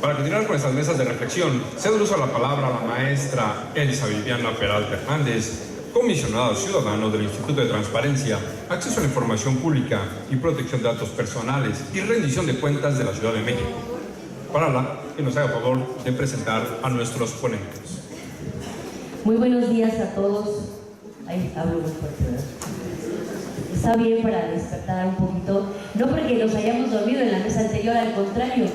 Para continuar con estas mesas de reflexión, cedo el uso a la palabra a la maestra Elsa Viviana Peralta Hernández, comisionado ciudadano del Instituto de Transparencia, Acceso a la Información Pública y Protección de Datos Personales y Rendición de Cuentas de la Ciudad de México, para que nos haga favor de presentar a nuestros ponentes. Muy buenos días a todos. Ahí hablo muy fuerte, ¿verdad? Está bien para despertar un poquito, no porque nos hayamos dormido en la mesa anterior, al contrario,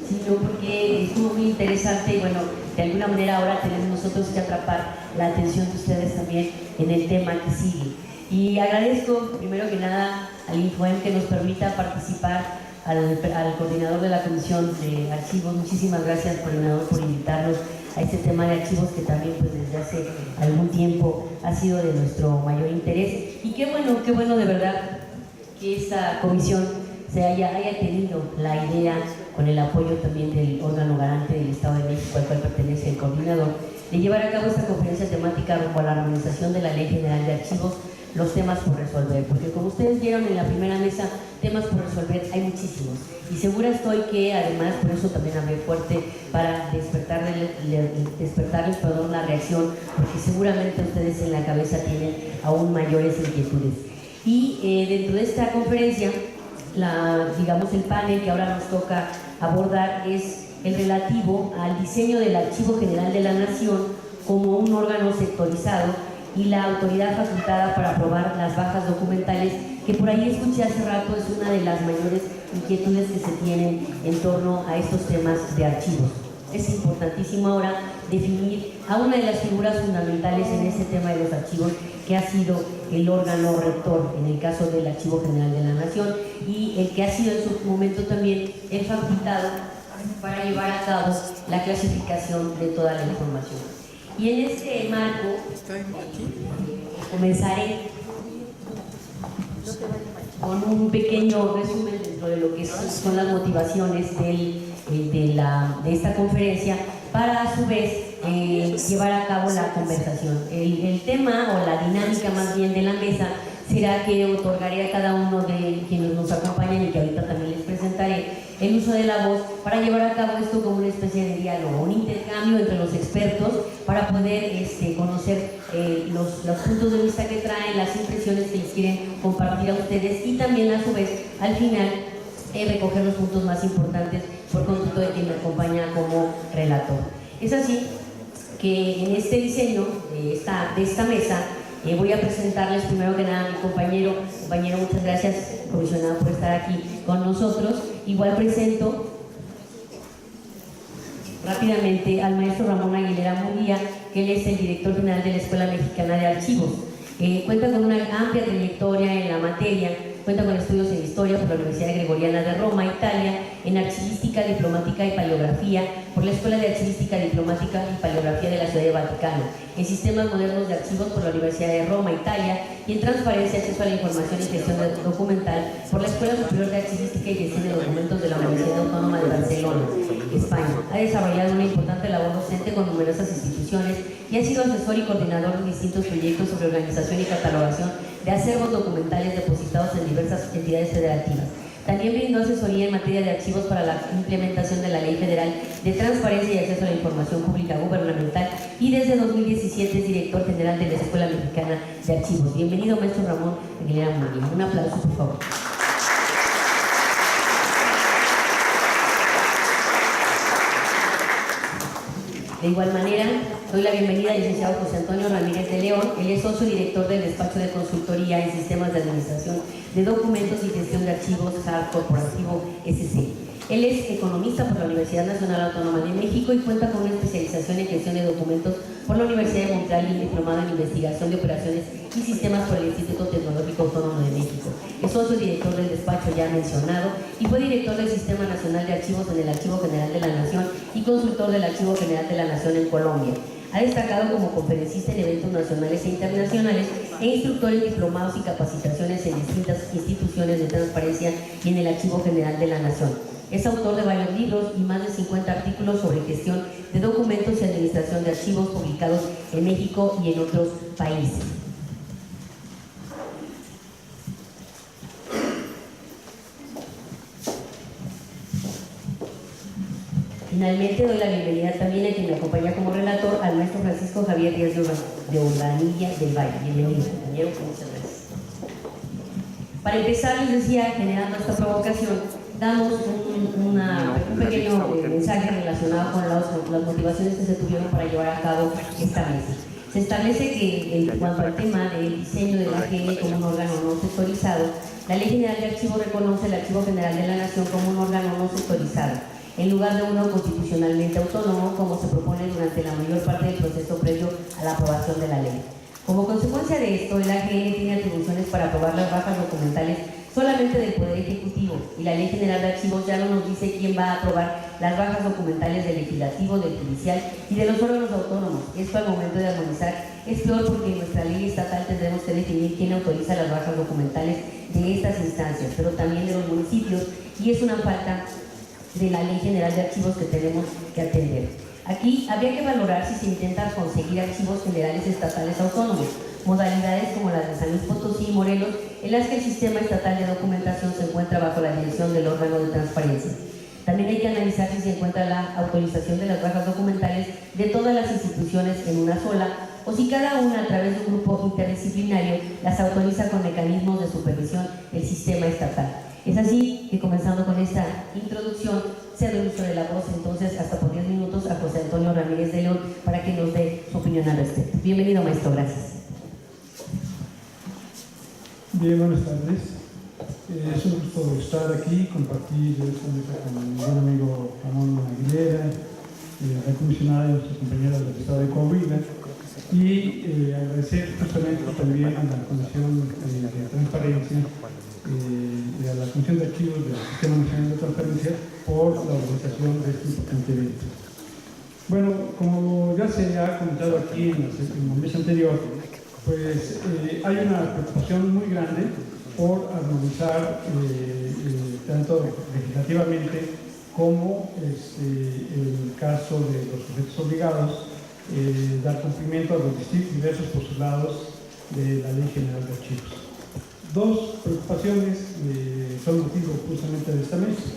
sino porque estuvo muy interesante y bueno, de alguna manera ahora tenemos nosotros que atrapar la atención de ustedes también en el tema que sigue. Y agradezco primero que nada al Infoem que nos permita participar, al coordinador de la Comisión de Archivos. Muchísimas gracias, coordinador, por invitarnos a este tema de archivos que también pues desde hace algún tiempo ha sido de nuestro mayor interés. Y qué bueno de verdad que esta comisión haya tenido la idea, con el apoyo también del órgano garante del Estado de México al cual pertenece el coordinador, de llevar a cabo esta conferencia temática rumbo a la armonización de la Ley General de Archivos, los temas por resolver, porque como ustedes vieron en la primera mesa, temas por resolver hay muchísimos, y segura estoy que además, por eso también hablé fuerte, para despertarles la reacción, porque seguramente ustedes en la cabeza tienen aún mayores inquietudes. Y dentro de esta conferencia, el panel que ahora nos toca abordar es el relativo al diseño del Archivo General de la Nación como un órgano sectorizado y la autoridad facultada para aprobar las bajas documentales, que por ahí escuché hace rato es una de las mayores inquietudes que se tienen en torno a estos temas de archivos. Es importantísimo ahora definir a una de las figuras fundamentales en ese tema de los archivos, que ha sido el órgano rector en el caso del Archivo General de la Nación y el que ha sido en su momento también el facultado para llevar a cabo la clasificación de toda la información. Y en este marco comenzaré con un pequeño resumen dentro de lo que son las motivaciones de esta conferencia, para a su vez llevar a cabo la conversación. El tema o la dinámica más bien de la mesa será que otorgaré a cada uno de quienes nos acompañan y que ahorita también les presentaré el uso de la voz para llevar a cabo esto como una especie de diálogo, un intercambio entre los expertos para poder conocer los puntos de vista que traen, las impresiones que les quieren compartir a ustedes y también a su vez al final recoger los puntos más importantes por conducto de quien me acompaña como relator. Es así que en este diseño de esta mesa voy a presentarles primero que nada a mi compañero, muchas gracias, comisionado, por estar aquí con nosotros. Igual presento rápidamente al maestro Ramón Aguilera Munguía, que él es el director general de la Escuela Mexicana de Archivos. Cuenta con una amplia trayectoria en la materia, cuenta con estudios en Historia por la Universidad Gregoriana de Roma, Italia, en Archivística, Diplomática y Paleografía por la Escuela de Archivística, Diplomática y Paleografía de la Ciudad de Vaticano, en Sistemas Modernos de Archivos por la Universidad de Roma, Italia, y en Transparencia, Acceso a la Información y Gestión Documental por la Escuela Superior de Archivística y Gestión de Documentos de la Universidad Autónoma de Barcelona, España. Ha desarrollado una importante labor docente con numerosas instituciones y ha sido asesor y coordinador de distintos proyectos sobre organización y catalogación de acervos documentales depositados en diversas entidades federativas. También brindó asesoría en materia de archivos para la implementación de la Ley Federal de Transparencia y Acceso a la Información Pública Gubernamental y desde 2017 es director general de la Escuela Mexicana de Archivos. Bienvenido, maestro Ramón Aguilera Munguía. Un aplauso, por favor. De igual manera, doy la bienvenida al licenciado José Antonio Ramírez de León. Él es socio director del despacho de consultoría en sistemas de administración de documentos y gestión de archivos HAR Corporativo SC. Él es economista por la Universidad Nacional Autónoma de México y cuenta con una especialización en gestión de documentos por la Universidad de Montreal y un diplomado en investigación de operaciones y sistemas por el Instituto Tecnológico Autónomo de México. Es socio director del despacho ya mencionado y fue director del Sistema Nacional de Archivos en el Archivo General de la Nación y consultor del Archivo General de la Nación en Colombia. Ha destacado como conferencista en eventos nacionales e internacionales e instructor en diplomados y capacitaciones en distintas instituciones de transparencia y en el Archivo General de la Nación. Es autor de varios libros y más de 50 artículos sobre gestión de documentos y administración de archivos publicados en México y en otros países. Finalmente, doy la bienvenida también a quien me acompaña como relator, al maestro Francisco Javier Díaz de Urdanilla del Valle. Bienvenido, compañero, muchas gracias. Para empezar, les decía, generando esta provocación, damos un pequeño mensaje relacionado con las motivaciones que se tuvieron para llevar a cabo esta mesa. Se establece que en cuanto al tema del diseño de la AGN como un órgano no sectorizado, la Ley General de Archivos reconoce el Archivo General de la Nación como un órgano no sectorizado, en lugar de uno constitucionalmente autónomo, como se propone durante la mayor parte del proceso previo a la aprobación de la ley. Como consecuencia de esto, el AGN tiene atribuciones para aprobar las bajas documentales solamente del Poder Ejecutivo, y la Ley General de Archivos ya no nos dice quién va a aprobar las bajas documentales del Legislativo, del Judicial y de los órganos autónomos. Esto al momento de armonizar es peor, porque en nuestra ley estatal tendremos que definir quién autoriza las bajas documentales de estas instancias, pero también de los municipios, y es una falta de la Ley General de Archivos que tenemos que atender. Aquí habría que valorar si se intenta conseguir archivos generales estatales autónomos, modalidades como las de San Luis Potosí y Morelos, en las que el sistema estatal de documentación se encuentra bajo la dirección del órgano de transparencia. También hay que analizar si se encuentra la autorización de las bajas documentales de todas las instituciones en una sola, o si cada una, a través de un grupo interdisciplinario, las autoriza con mecanismos de supervisión del sistema estatal. Es así que, comenzando con esta introducción, cedo el uso de la voz entonces hasta por 10 minutos a José Antonio Ramírez de León para que nos dé su opinión al respecto. Bienvenido, maestro, gracias. Bien, buenas tardes. Es un gusto estar aquí, compartir esta mesa con mi buen amigo Ramón Aguilera, la comisionada y nuestra compañera del Estado de Coahuila, y agradecer justamente también a la Comisión de Transparencia y a la Comisión de Archivos del Sistema Nacional de Transparencia por la organización de este importante evento. Bueno, como ya se ha comentado aquí en la mesa anterior, pues hay una preocupación muy grande por armonizar tanto legislativamente como el caso de los sujetos obligados, dar cumplimiento a los diversos postulados de la Ley General de Archivos. Dos preocupaciones son motivo justamente de esta mesa.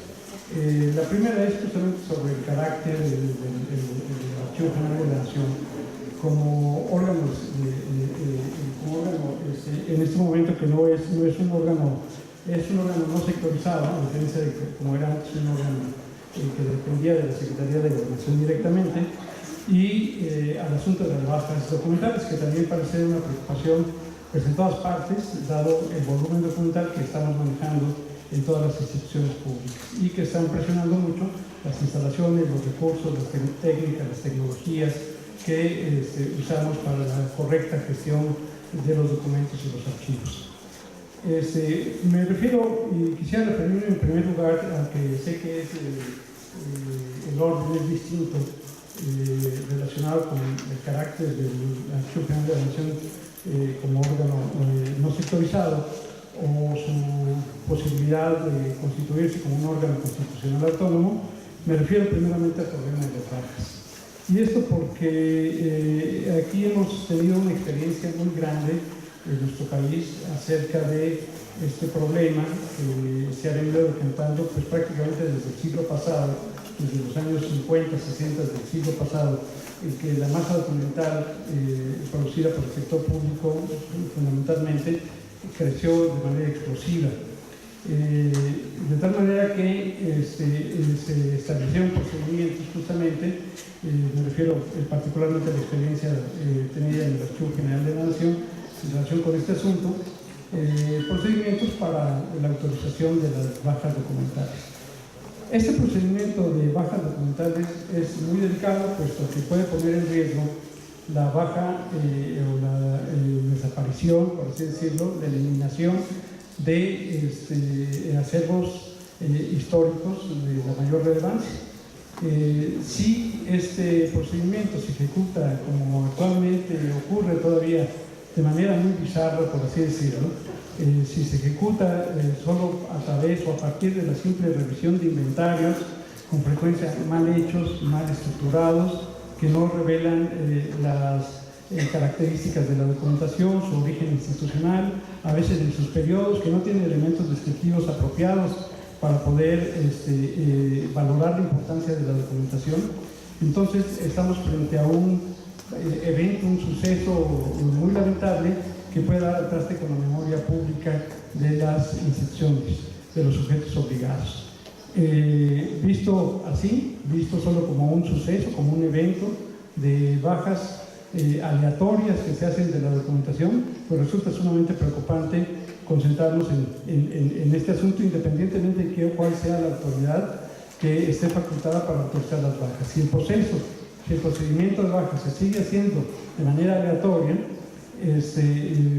La primera es justamente sobre el carácter del Archivo General de la Nación como órgano en este momento, que no es un órgano, es un órgano no sectorizado, a diferencia de que, como era antes, un órgano que dependía de la Secretaría de Gobernación directamente, y al asunto de las bajas documentales, que también parece ser una preocupación pues en todas partes, dado el volumen documental que estamos manejando en todas las instituciones públicas y que están presionando mucho las instalaciones, los recursos, las técnicas, las tecnologías que usamos para la correcta gestión de los documentos y los archivos. Me refiero, y quisiera referirme en primer lugar, aunque sé que el orden es distinto, relacionado con el carácter del Archivo General de la Nación como órgano no sectorizado, o su posibilidad de constituirse como un órgano constitucional autónomo. Me refiero primeramente al problema de las bajas. Y esto porque aquí hemos tenido una experiencia muy grande en nuestro país acerca de este problema que se ha venido documentando pues prácticamente desde el siglo pasado, desde los años 50, 60 del siglo pasado, en que la masa documental producida por el sector público fundamentalmente creció de manera explosiva. De tal manera que se establecieron procedimientos justamente, me refiero particularmente a la experiencia tenida en el Archivo General de la Nación en relación con este asunto, procedimientos para la autorización de las bajas documentales. Este procedimiento de bajas documentales es muy delicado, puesto que puede poner en riesgo la baja o la desaparición, por así decirlo, la eliminación de acervos históricos de la mayor relevancia. Si este procedimiento se ejecuta como actualmente ocurre todavía de manera muy bizarra, por así decirlo, si se ejecuta solo a través o a partir de la simple revisión de inventarios, con frecuencia mal hechos, mal estructurados, que no revelan las características de la documentación, su origen institucional, a veces en sus periodos, que no tienen elementos descriptivos apropiados para poder valorar la importancia de la documentación. Entonces estamos frente a un evento, un suceso muy lamentable que puede dar al traste con la memoria pública de las instituciones, de los sujetos obligados. Visto así, visto solo como un suceso, como un evento de bajas aleatorias que se hacen de la documentación, pues resulta sumamente preocupante concentrarnos en este asunto, independientemente de cuál sea la autoridad que esté facultada para autorizar las bajas. Si el procedimiento de bajas se sigue haciendo de manera aleatoria,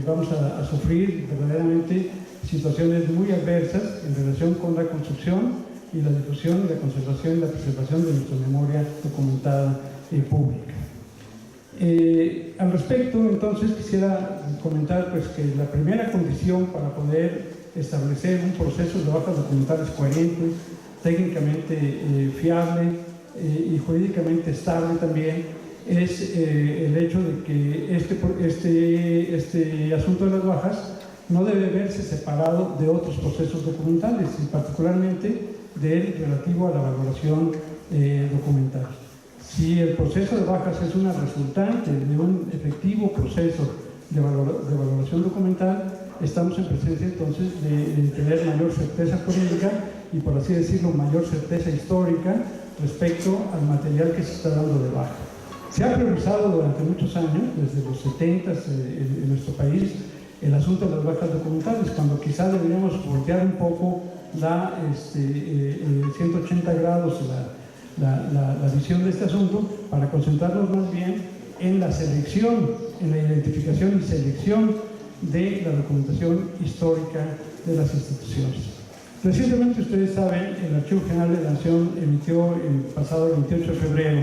vamos a sufrir verdaderamente situaciones muy adversas en relación con la construcción y la difusión, la conservación y la preservación de nuestra memoria documentada pública. Al respecto, entonces, quisiera comentar pues, que la primera condición para poder establecer un proceso de bajas documentales coherente, técnicamente fiable y jurídicamente estable también, es el hecho de que este asunto de las bajas no debe verse separado de otros procesos documentales, y particularmente del relativo a la valoración documental. Si el proceso de bajas es una resultante de un efectivo proceso de valoración documental, estamos en presencia entonces de tener mayor certeza jurídica y, por así decirlo, mayor certeza histórica respecto al material que se está dando de baja. Se ha priorizado durante muchos años, desde los 70 en nuestro país, el asunto de las bajas documentales, cuando quizá deberíamos voltear un poco 180 grados la visión de este asunto para concentrarnos más bien en la selección, en la identificación y selección de la documentación histórica de las instituciones. Recientemente, ustedes saben, el Archivo General de la Nación emitió el pasado 28 de febrero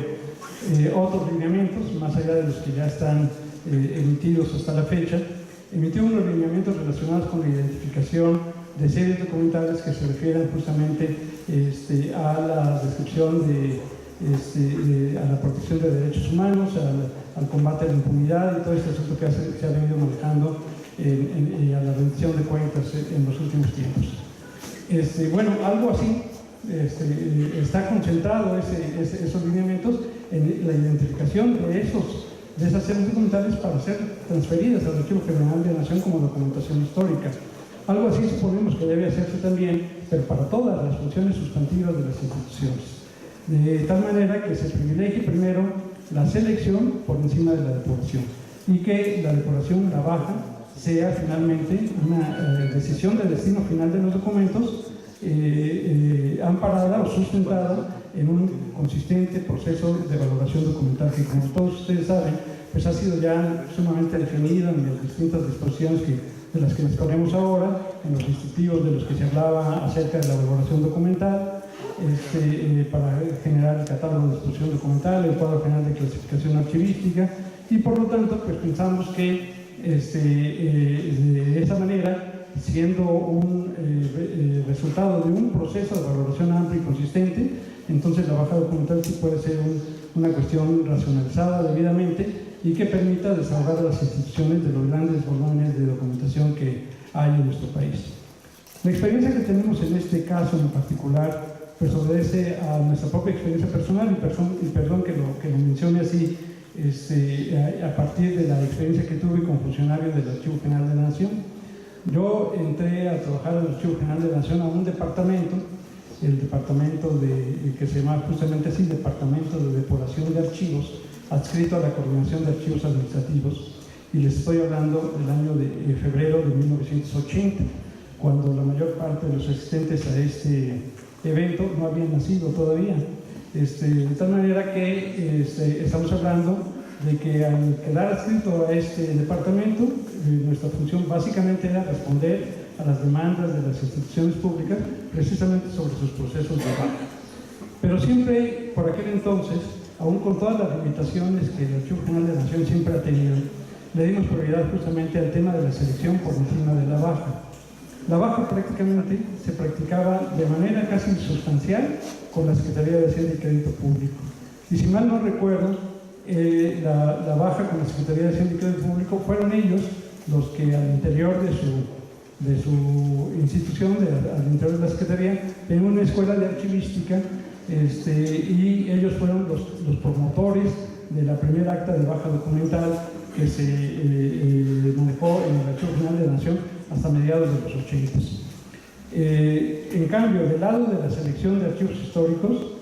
otros lineamientos, más allá de los que ya están emitidos hasta la fecha. Emitió unos lineamientos relacionados con la identificación de series documentales que se refieren justamente a la descripción a la protección de derechos humanos, al combate a la impunidad y todo este asunto que se ha venido manejando a la rendición de cuentas en los últimos tiempos. Bueno, algo así está concentrado esos lineamientos en la identificación de esas series documentales para ser transferidas al Archivo General de la Nación como documentación histórica. Algo así suponemos que debe hacerse también, pero para todas las funciones sustantivas de las instituciones. De tal manera que se privilegie primero la selección por encima de la depuración y que la depuración, la baja, sea finalmente una decisión de destino final de los documentos amparada o sustentada en un consistente proceso de valoración documental que, como todos ustedes saben, pues ha sido ya sumamente definido en las distintas disposiciones de las que nos ponemos ahora, en los distintivos de los que se hablaba acerca de la valoración documental, para generar el catálogo de exposición documental, el cuadro general de clasificación archivística, y por lo tanto pues pensamos que de esa manera, siendo un resultado de un proceso de valoración amplio y consistente, entonces la baja documental sí puede ser una cuestión racionalizada debidamente y que permita desahogar a las instituciones de los grandes volúmenes de documentación que hay en nuestro país. La experiencia que tenemos en este caso en particular pues obedece a nuestra propia experiencia personal y perdón que lo mencione así, a partir de la experiencia que tuve con funcionarios del Archivo General de la Nación. Yo entré a trabajar en el Archivo General de la Nación a un departamento, el departamento que se llama justamente así, Departamento de Depuración de Archivos, adscrito a la Coordinación de Archivos Administrativos, y les estoy hablando del año de febrero de 1980, cuando la mayor parte de los asistentes a este evento no habían nacido todavía. De tal manera que estamos hablando de que al quedar adscrito a este departamento, nuestra función básicamente era responder a las demandas de las instituciones públicas precisamente sobre sus procesos de baja. Pero siempre, por aquel entonces, aún con todas las limitaciones que el Archivo General de la Nación siempre ha tenido, le dimos prioridad justamente al tema de la selección por encima de la baja. La baja prácticamente se practicaba de manera casi sustancial con la Secretaría de Hacienda y Crédito Público. Y si mal no recuerdo, la baja con la Secretaría de Hacienda y Crédito Público fueron ellos los que al interior de de su institución, al interior de la Secretaría, en una escuela de archivística, y ellos fueron los promotores de la primera acta de baja documental que se manejó en el Archivo General de la Nación hasta mediados de los 80. En cambio, del lado de la selección de archivos históricos,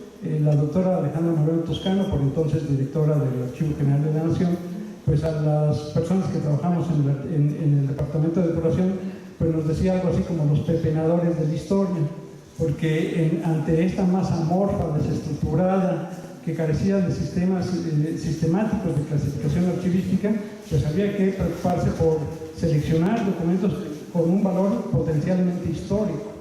la doctora Alejandra Moreno Toscano, por entonces directora del Archivo General de la Nación, pues a las personas que trabajamos en el Departamento de Depuración, pues nos decía algo así como los pepenadores de la historia, porque ante esta masa amorfa, desestructurada, que carecía de sistemas sistemáticos de clasificación archivística, pues había que preocuparse por seleccionar documentos con un valor potencialmente histórico.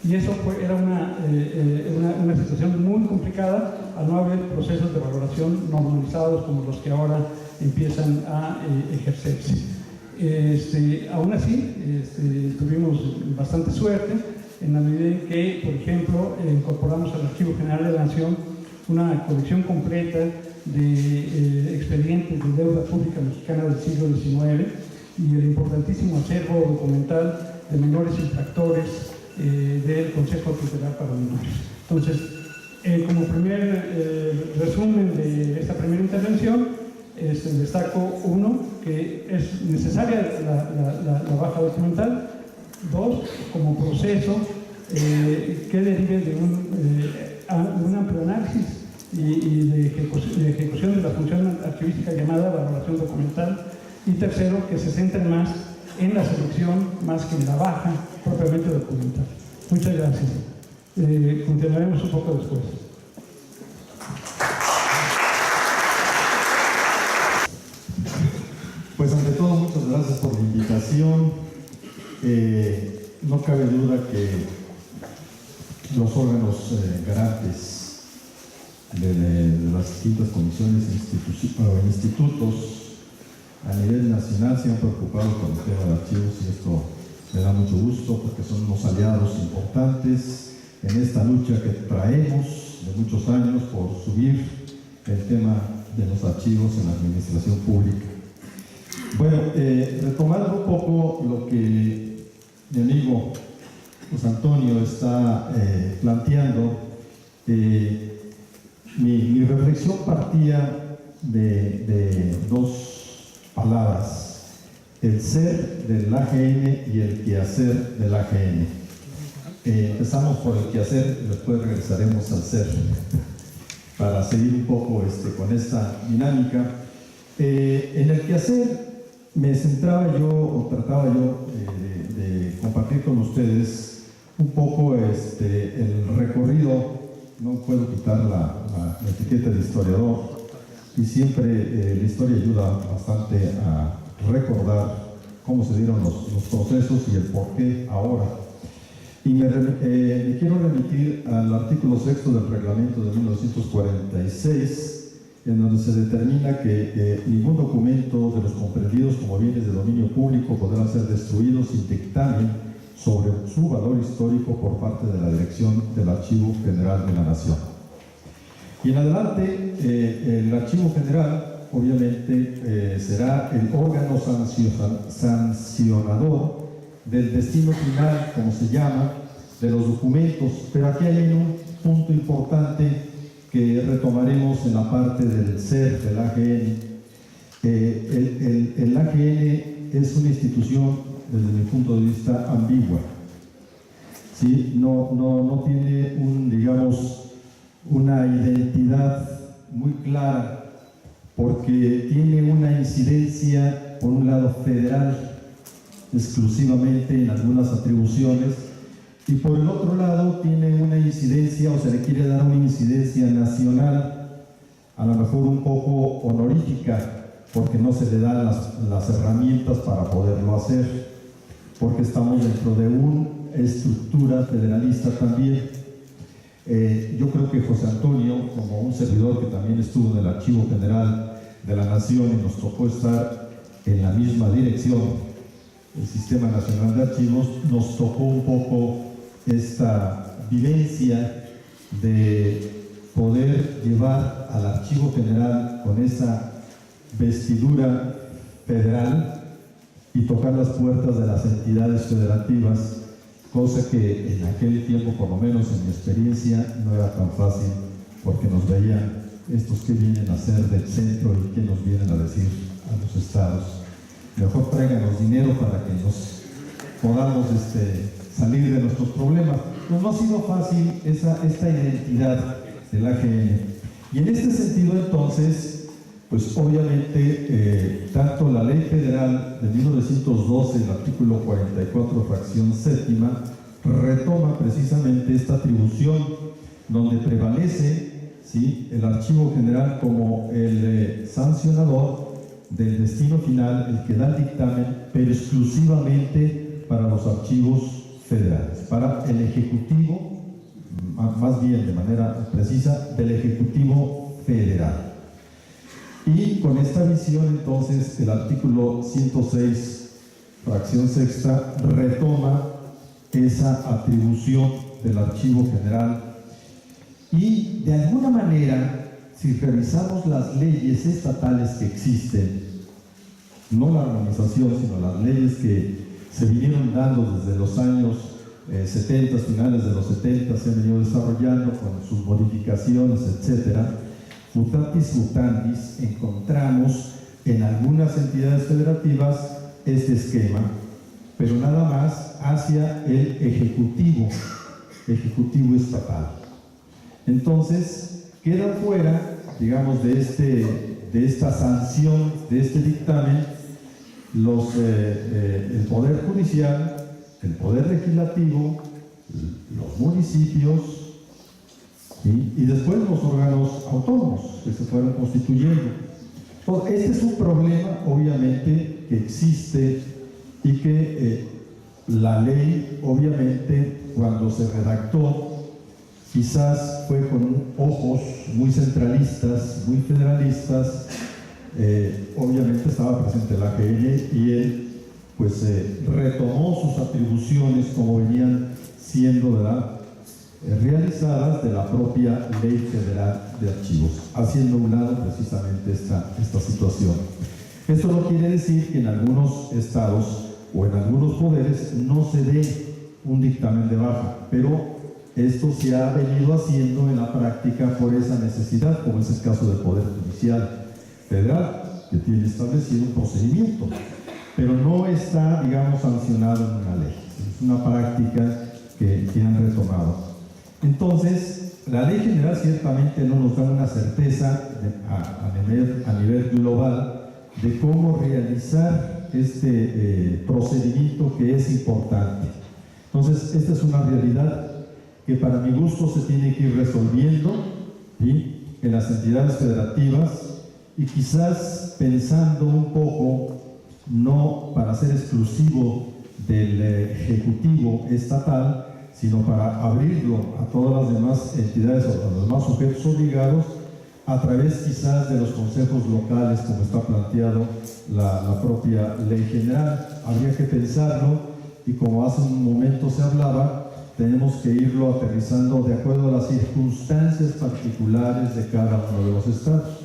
Y eso era una situación muy complicada al no haber procesos de valoración normalizados como los que ahora empiezan a ejercerse. Aún así, tuvimos bastante suerte en la medida en que, por ejemplo, incorporamos al Archivo General de la Nación una colección completa de expedientes de deuda pública mexicana del siglo XIX y el importantísimo acervo documental de menores infractores del Consejo Tutelar para Menores. Entonces, como primer resumen de esta primera intervención, destaco uno, que es necesaria la baja documental; dos, como proceso que derive de un amplio análisis y de ejecución de la función archivística llamada valoración documental; y tercero, que se centren más en la selección más que en la baja propiamente documental. Muchas gracias. Continuaremos un poco después. Pues ante todo, muchas gracias por la invitación. No cabe duda que los órganos garantes de las distintas comisiones e institutos a nivel nacional se han preocupado con el tema de archivos, y esto me da mucho gusto porque son unos aliados importantes en esta lucha que traemos de muchos años por subir el tema de los archivos en la administración pública. Bueno, retomando un poco lo que mi amigo José Antonio está planteando, mi reflexión partía de dos palabras: el ser del AGN y el quehacer del AGN. Empezamos por el quehacer, después regresaremos al ser, para seguir un poco con esta dinámica. En el quehacer me centraba yo, o trataba yo de compartir con ustedes un poco el recorrido. No puedo quitar la etiqueta de historiador, y siempre la historia ayuda bastante a recordar cómo se dieron los procesos y el por qué ahora. Y me quiero remitir al artículo 6 del reglamento de 1946, en donde se determina que ningún documento de los comprendidos como bienes de dominio público podrán ser destruidos sin dictamen sobre su valor histórico por parte de la Dirección del Archivo General de la Nación. Y en adelante, el Archivo General, obviamente, será el órgano sancionador del destino final, como se llama, de los documentos. Pero aquí hay un punto importante que retomaremos en la parte del ser del AGN. El AGN es una institución, desde mi punto de vista, ambigua. ¿Sí? No tiene una identidad muy clara, porque tiene una incidencia, por un lado, federal, exclusivamente en algunas atribuciones, y por el otro lado tiene una incidencia, o se le quiere dar una incidencia nacional, a lo mejor un poco honorífica, porque no se le dan las herramientas para poderlo hacer, porque estamos dentro de una estructura federalista también. Yo creo que José Antonio, como un servidor que también estuvo en el Archivo General de la Nación y nos tocó estar en la misma dirección, el Sistema Nacional de Archivos, nos tocó un poco esta vivencia de poder llevar al Archivo General con esa vestidura federal y tocar las puertas de las entidades federativas, cosa que en aquel tiempo, por lo menos en mi experiencia, no era tan fácil, porque nos veían estos que vienen a ser del centro y que nos vienen a decir a los estados, mejor tráiganos dinero para que nos podamos salir de nuestros problemas. Pues no ha sido fácil esta identidad del AGN. Y en este sentido, entonces, pues obviamente, tanto la Ley Federal de 1912, el artículo 44, fracción séptima, retoma precisamente esta atribución donde prevalece, ¿sí?, el Archivo General como el sancionador del destino final, el que da el dictamen, pero exclusivamente para los archivos federales, para el Ejecutivo, más bien de manera precisa, del Ejecutivo Federal. Y con esta visión, entonces, el artículo 106, fracción sexta, retoma esa atribución del Archivo General. Y de alguna manera, si revisamos las leyes estatales que existen, no la armonización, sino las leyes que se vinieron dando desde los años 70, finales de los 70, se han venido desarrollando con sus modificaciones, etcétera, mutatis mutandis, encontramos en algunas entidades federativas este esquema, pero nada más hacia el ejecutivo estatal. Entonces, queda fuera, digamos, de esta sanción, de este dictamen, el Poder Judicial, el Poder Legislativo, los municipios, ¿sí?, y después los órganos autónomos que se fueron constituyendo. Entonces, este es un problema, obviamente, que existe y que la ley, obviamente, cuando se redactó, quizás fue con ojos muy centralistas, muy federalistas. Obviamente estaba presente el AGN y él pues retomó sus atribuciones como venían siendo, ¿verdad?, realizadas de la propia Ley Federal de Archivos, haciendo a un lado precisamente esta situación. Esto no quiere decir que en algunos estados o en algunos poderes no se dé un dictamen de baja, pero esto se ha venido haciendo en la práctica por esa necesidad, como es el caso del Poder Judicial Federal, que tiene establecido un procedimiento, pero no está, digamos, sancionado en una ley. Es una práctica que han retomado. Entonces, la Ley General ciertamente no nos da una certeza a nivel global de cómo realizar este procedimiento que es importante. Entonces, esta es una realidad que para mi gusto se tiene que ir resolviendo, ¿sí?, en las entidades federativas, y quizás pensando un poco, no para ser exclusivo del Ejecutivo estatal, sino para abrirlo a todas las demás entidades o a los demás sujetos obligados, a través quizás de los consejos locales, como está planteado la propia Ley General. Habría que pensarlo, y como hace un momento se hablaba, tenemos que irlo aterrizando de acuerdo a las circunstancias particulares de cada uno de los estados.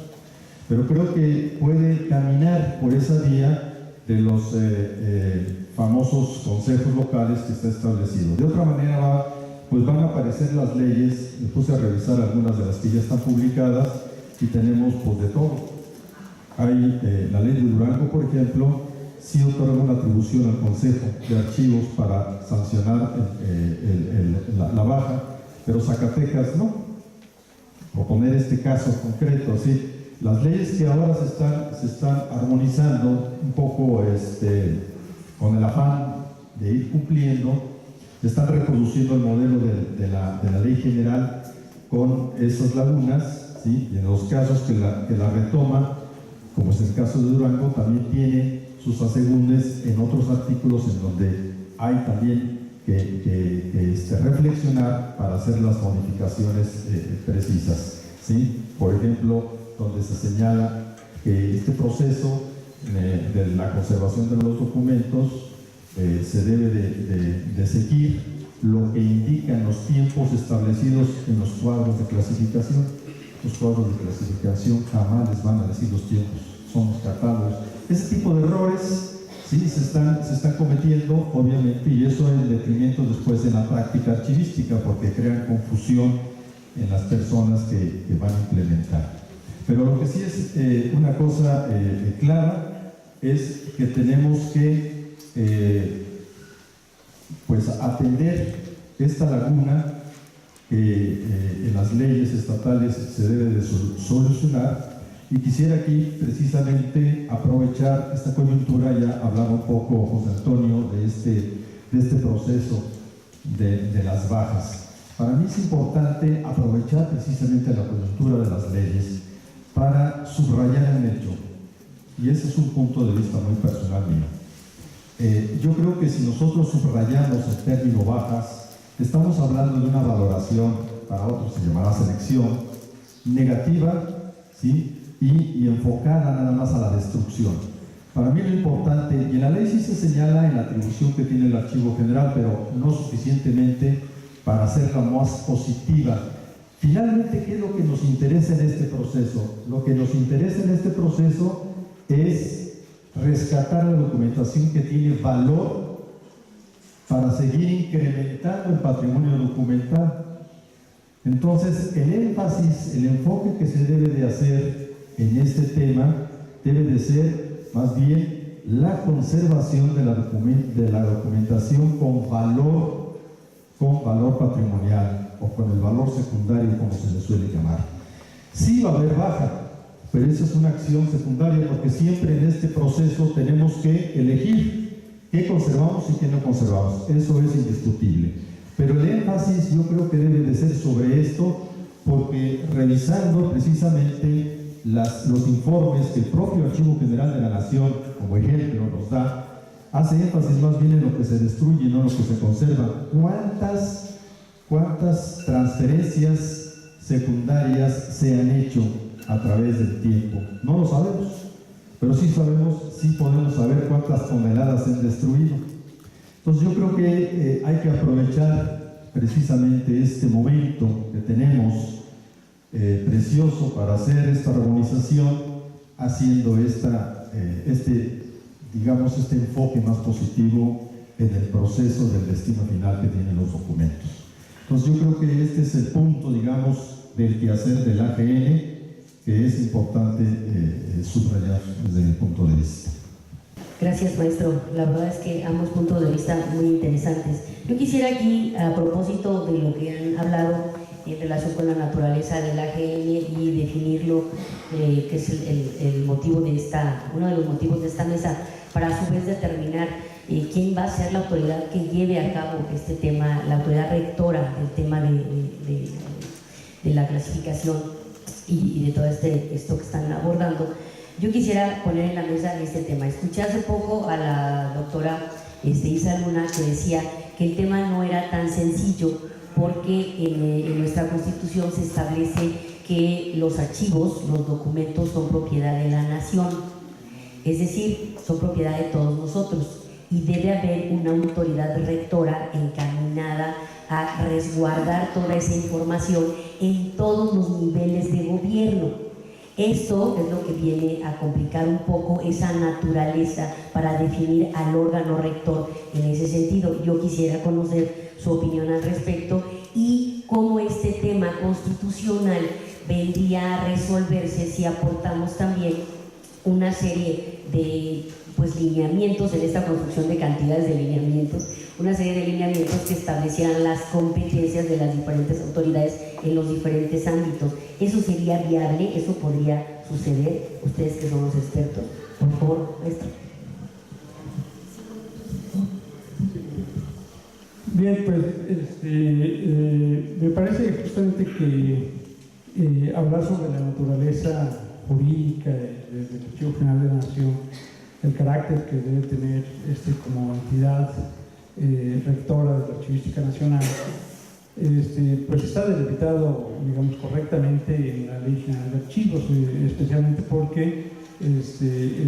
Pero creo que puede caminar por esa vía de los famosos consejos locales que está establecido. De otra manera, pues van a aparecer las leyes. Me puse a revisar algunas de las que ya están publicadas y tenemos pues de todo. Hay la ley de Durango, por ejemplo, sí otorga una atribución al Consejo de Archivos para sancionar la baja, pero Zacatecas no. Por poner este caso concreto, así, las leyes que ahora se están armonizando un poco con el afán de ir cumpliendo, están reproduciendo el modelo de la Ley General con esas lagunas, ¿sí? Y en los casos que la retoma, como es el caso de Durango, también tiene sus asegúnes en otros artículos en donde hay también que reflexionar para hacer las modificaciones precisas, ¿sí? Por ejemplo, donde se señala que este proceso de la conservación de los documentos se debe de seguir lo que indican los tiempos establecidos en los cuadros de clasificación. Los cuadros de clasificación jamás les van a decir los tiempos, son los catálogos. Ese tipo de errores sí se están cometiendo, obviamente, y eso en detrimento después de la práctica archivística, porque crean confusión en las personas que van a implementar. Pero lo que sí es una cosa clara es que tenemos que pues atender esta laguna que en las leyes estatales se debe de solucionar. Y quisiera aquí precisamente aprovechar esta coyuntura. Ya hablaba un poco José Antonio de este proceso de las bajas. Para mí es importante aprovechar precisamente la coyuntura de las leyes para subrayar un hecho, y ese es un punto de vista muy personal mío. Yo creo que si nosotros subrayamos el término bajas, estamos hablando de una valoración, para otros se llamará selección, negativa, ¿sí? y enfocada nada más a la destrucción. Para mí lo importante, y en la ley sí se señala en la atribución que tiene el Archivo General, pero no suficientemente para hacerla más positiva. Finalmente, ¿qué es lo que nos interesa en este proceso? Lo que nos interesa en este proceso es rescatar la documentación que tiene valor para seguir incrementando el patrimonio documental. Entonces, el énfasis, el enfoque que se debe de hacer en este tema debe de ser más bien la conservación de la documentación con valor patrimonial, o con el valor secundario, como se le suele llamar. Sí va a haber baja, pero esa es una acción secundaria, porque siempre en este proceso tenemos que elegir qué conservamos y qué no conservamos. Eso es indiscutible. Pero el énfasis yo creo que debe de ser sobre esto, porque revisando precisamente los informes que el propio Archivo General de la Nación, como ejemplo, nos da, hace énfasis más bien en lo que se destruye, no en lo que se conserva. ¿Cuántas transferencias secundarias se han hecho a través del tiempo? No lo sabemos, pero sí podemos saber cuántas toneladas se han destruido. Entonces yo creo que hay que aprovechar precisamente este momento que tenemos precioso para hacer esta armonización, haciendo este enfoque más positivo en el proceso del destino final que tienen los documentos. Entonces yo creo que este es el punto, digamos, del quehacer del AGN, que es importante subrayar desde mi punto de vista. Gracias, maestro. La verdad es que ambos puntos de vista muy interesantes. Yo quisiera aquí, a propósito de lo que han hablado en relación con la naturaleza del AGN y definirlo, que es el motivo de uno de los motivos de esta mesa, para a su vez determinar quién va a ser la autoridad que lleve a cabo este tema, la autoridad rectora del tema de la clasificación y de todo esto que están abordando. Yo quisiera poner en la mesa este tema. Escuché hace poco a la doctora Isa Luna, que decía que el tema no era tan sencillo, porque en nuestra Constitución se establece que los archivos, los documentos, son propiedad de la nación, es decir, son propiedad de todos nosotros, y debe haber una autoridad rectora encaminada a resguardar toda esa información en todos los niveles de gobierno. Esto es lo que viene a complicar un poco esa naturaleza para definir al órgano rector en ese sentido. Yo quisiera conocer su opinión al respecto y cómo este tema constitucional vendría a resolverse si aportamos también una serie de lineamientos en esta construcción de cantidades de lineamientos, una serie de lineamientos que establecieran las competencias de las diferentes autoridades en los diferentes ámbitos. ¿Eso sería viable? ¿Eso podría suceder? Ustedes que son los expertos, por favor, maestro. Bien, pues me parece justamente que hablar sobre la naturaleza jurídica del Archivo General de la Nación, el carácter que debe tener como entidad rectora de la Archivística Nacional, pues está delimitado, digamos, correctamente en la Ley General de Archivos, especialmente porque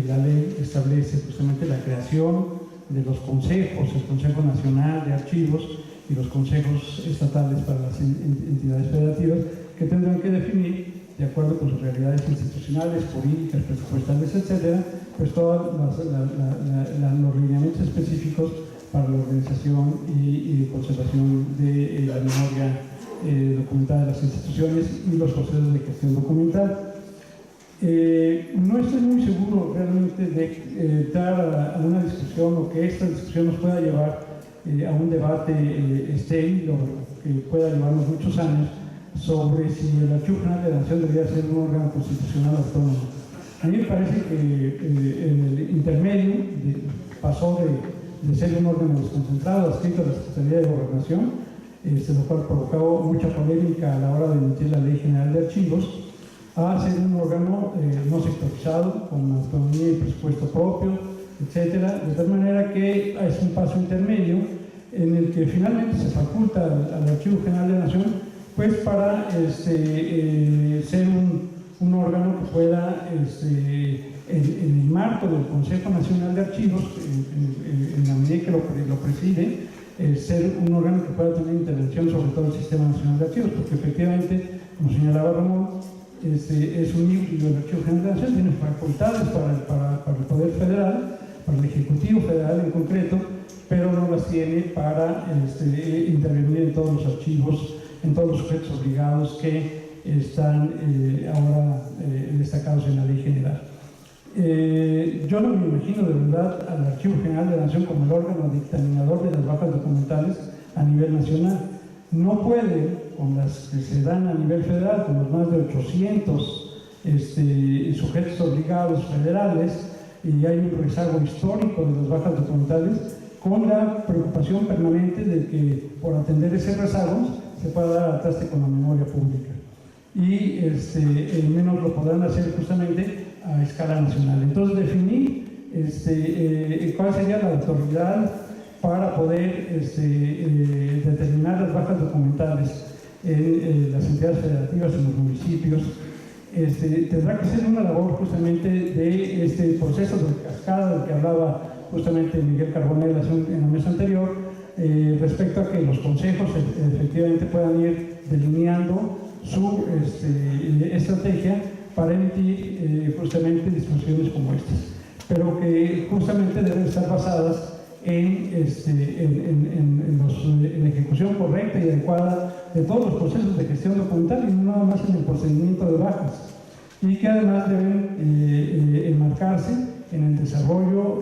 la ley establece justamente la creación de los consejos, el Consejo Nacional de Archivos y los consejos estatales para las entidades federativas, que tendrán que definir de acuerdo con sus realidades institucionales, jurídicas, presupuestales, etcétera, pues todos los lineamientos específicos para la organización y conservación de la memoria documental de las instituciones y los procesos de gestión documental. No estoy muy seguro realmente de entrar a una discusión o que esta discusión nos pueda llevar a un debate estéril o que pueda llevarnos muchos años sobre si el Archivo General de la Nación debería ser un órgano constitucional autónomo. A mí me parece que el intermedio pasó de ser un órgano desconcentrado adscrito a la Secretaría de Gobernación, lo cual provocó mucha polémica a la hora de emitir la Ley General de Archivos, a ser un órgano no sectorizado, con autonomía y presupuesto propio, etcétera, de tal manera que es un paso intermedio en el que finalmente se faculta al Archivo General de la Nación pues para ser un órgano que pueda, en el marco del Consejo Nacional de Archivos, en la medida que lo preside, ser un órgano que pueda tener intervención sobre todo el Sistema Nacional de Archivos, porque efectivamente, como señalaba Ramón, es un híbrido del Archivo General de la Nación, tiene facultades para el Poder Federal, para el Ejecutivo Federal en concreto, pero no las tiene para intervenir en todos los archivos, en todos los sujetos obligados que están ahora destacados en la Ley General. Yo no me imagino de verdad al Archivo General de la Nación como el órgano dictaminador de las bajas documentales a nivel nacional. No puede, con las que se dan a nivel federal, con los más de 800 sujetos obligados federales, y hay un rezago histórico de las bajas documentales, con la preocupación permanente de que por atender ese rezago se pueda dar al traste con la memoria pública. Y menos lo podrán hacer justamente a escala nacional. Entonces, definir cuál sería la autoridad para poder determinar las bajas documentales en las entidades federativas, en los municipios, tendrá que ser una labor justamente de este proceso de cascada del que hablaba justamente Miguel Carbonell en la mesa anterior, respecto a que los consejos efectivamente puedan ir delineando su estrategia para emitir justamente disposiciones como estas, pero que justamente deben estar basadas en ejecución correcta y adecuada de todos los procesos de gestión documental y no nada más en el procedimiento de bajas, y que además deben enmarcarse en el desarrollo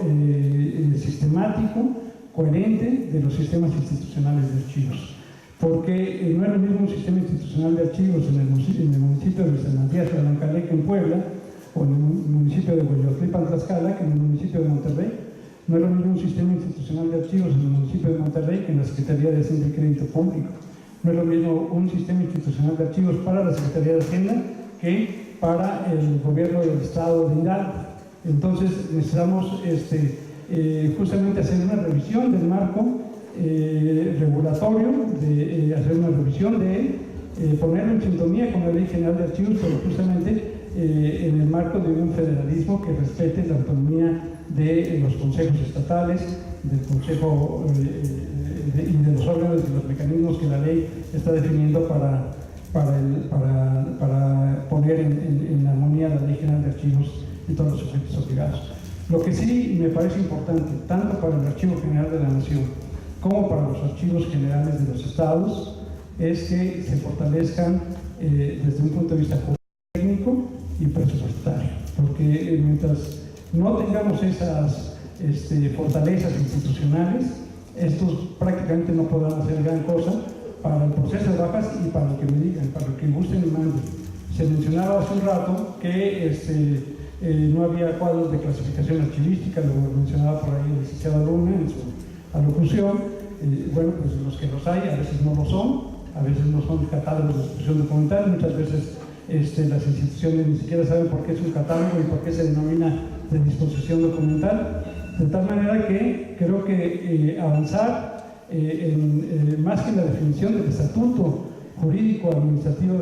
sistemático, coherente de los sistemas institucionales de archivos. Porque no es lo mismo un sistema institucional de archivos en el municipio de San Matías de Alancalec en Puebla, o en el municipio de Hueyotlipan, Tlaxcala, que en el municipio de Monterrey. No es lo mismo un sistema institucional de archivos en el municipio de Monterrey que en la Secretaría de Hacienda y Crédito Público. No es lo mismo un sistema institucional de archivos para la Secretaría de Hacienda que para el gobierno del estado de Hidalgo. Entonces necesitamos justamente hacer una revisión del marco regulatorio, hacer una revisión de él, ponerlo en sintonía con la Ley General de Archivos, pero justamente en el marco de un federalismo que respete la autonomía de los consejos estatales, del consejo y de los órganos y los mecanismos que la ley está definiendo para poner en armonía la Ley General de Archivos y todos los sujetos obligados. Lo que sí me parece importante, tanto para el Archivo General de la Nación como para los archivos generales de los estados, es que se fortalezcan desde un punto de vista técnico y presupuestario, porque mientras no tengamos esas fortalezas institucionales, estos prácticamente no podrán hacer gran cosa para el proceso de bajas y para lo que me digan, para lo que gusten y manden. Se mencionaba hace un rato que no había cuadros de clasificación archivística, lo mencionaba por ahí el licenciado Luna en su alocución. Bueno, pues los que los hay, a veces no lo son, a veces no son catálogos de expresión documental, muchas veces las instituciones ni siquiera saben por qué es un catálogo y por qué se denomina de disposición documental, de tal manera que creo que avanzar más que la definición del estatuto jurídico administrativo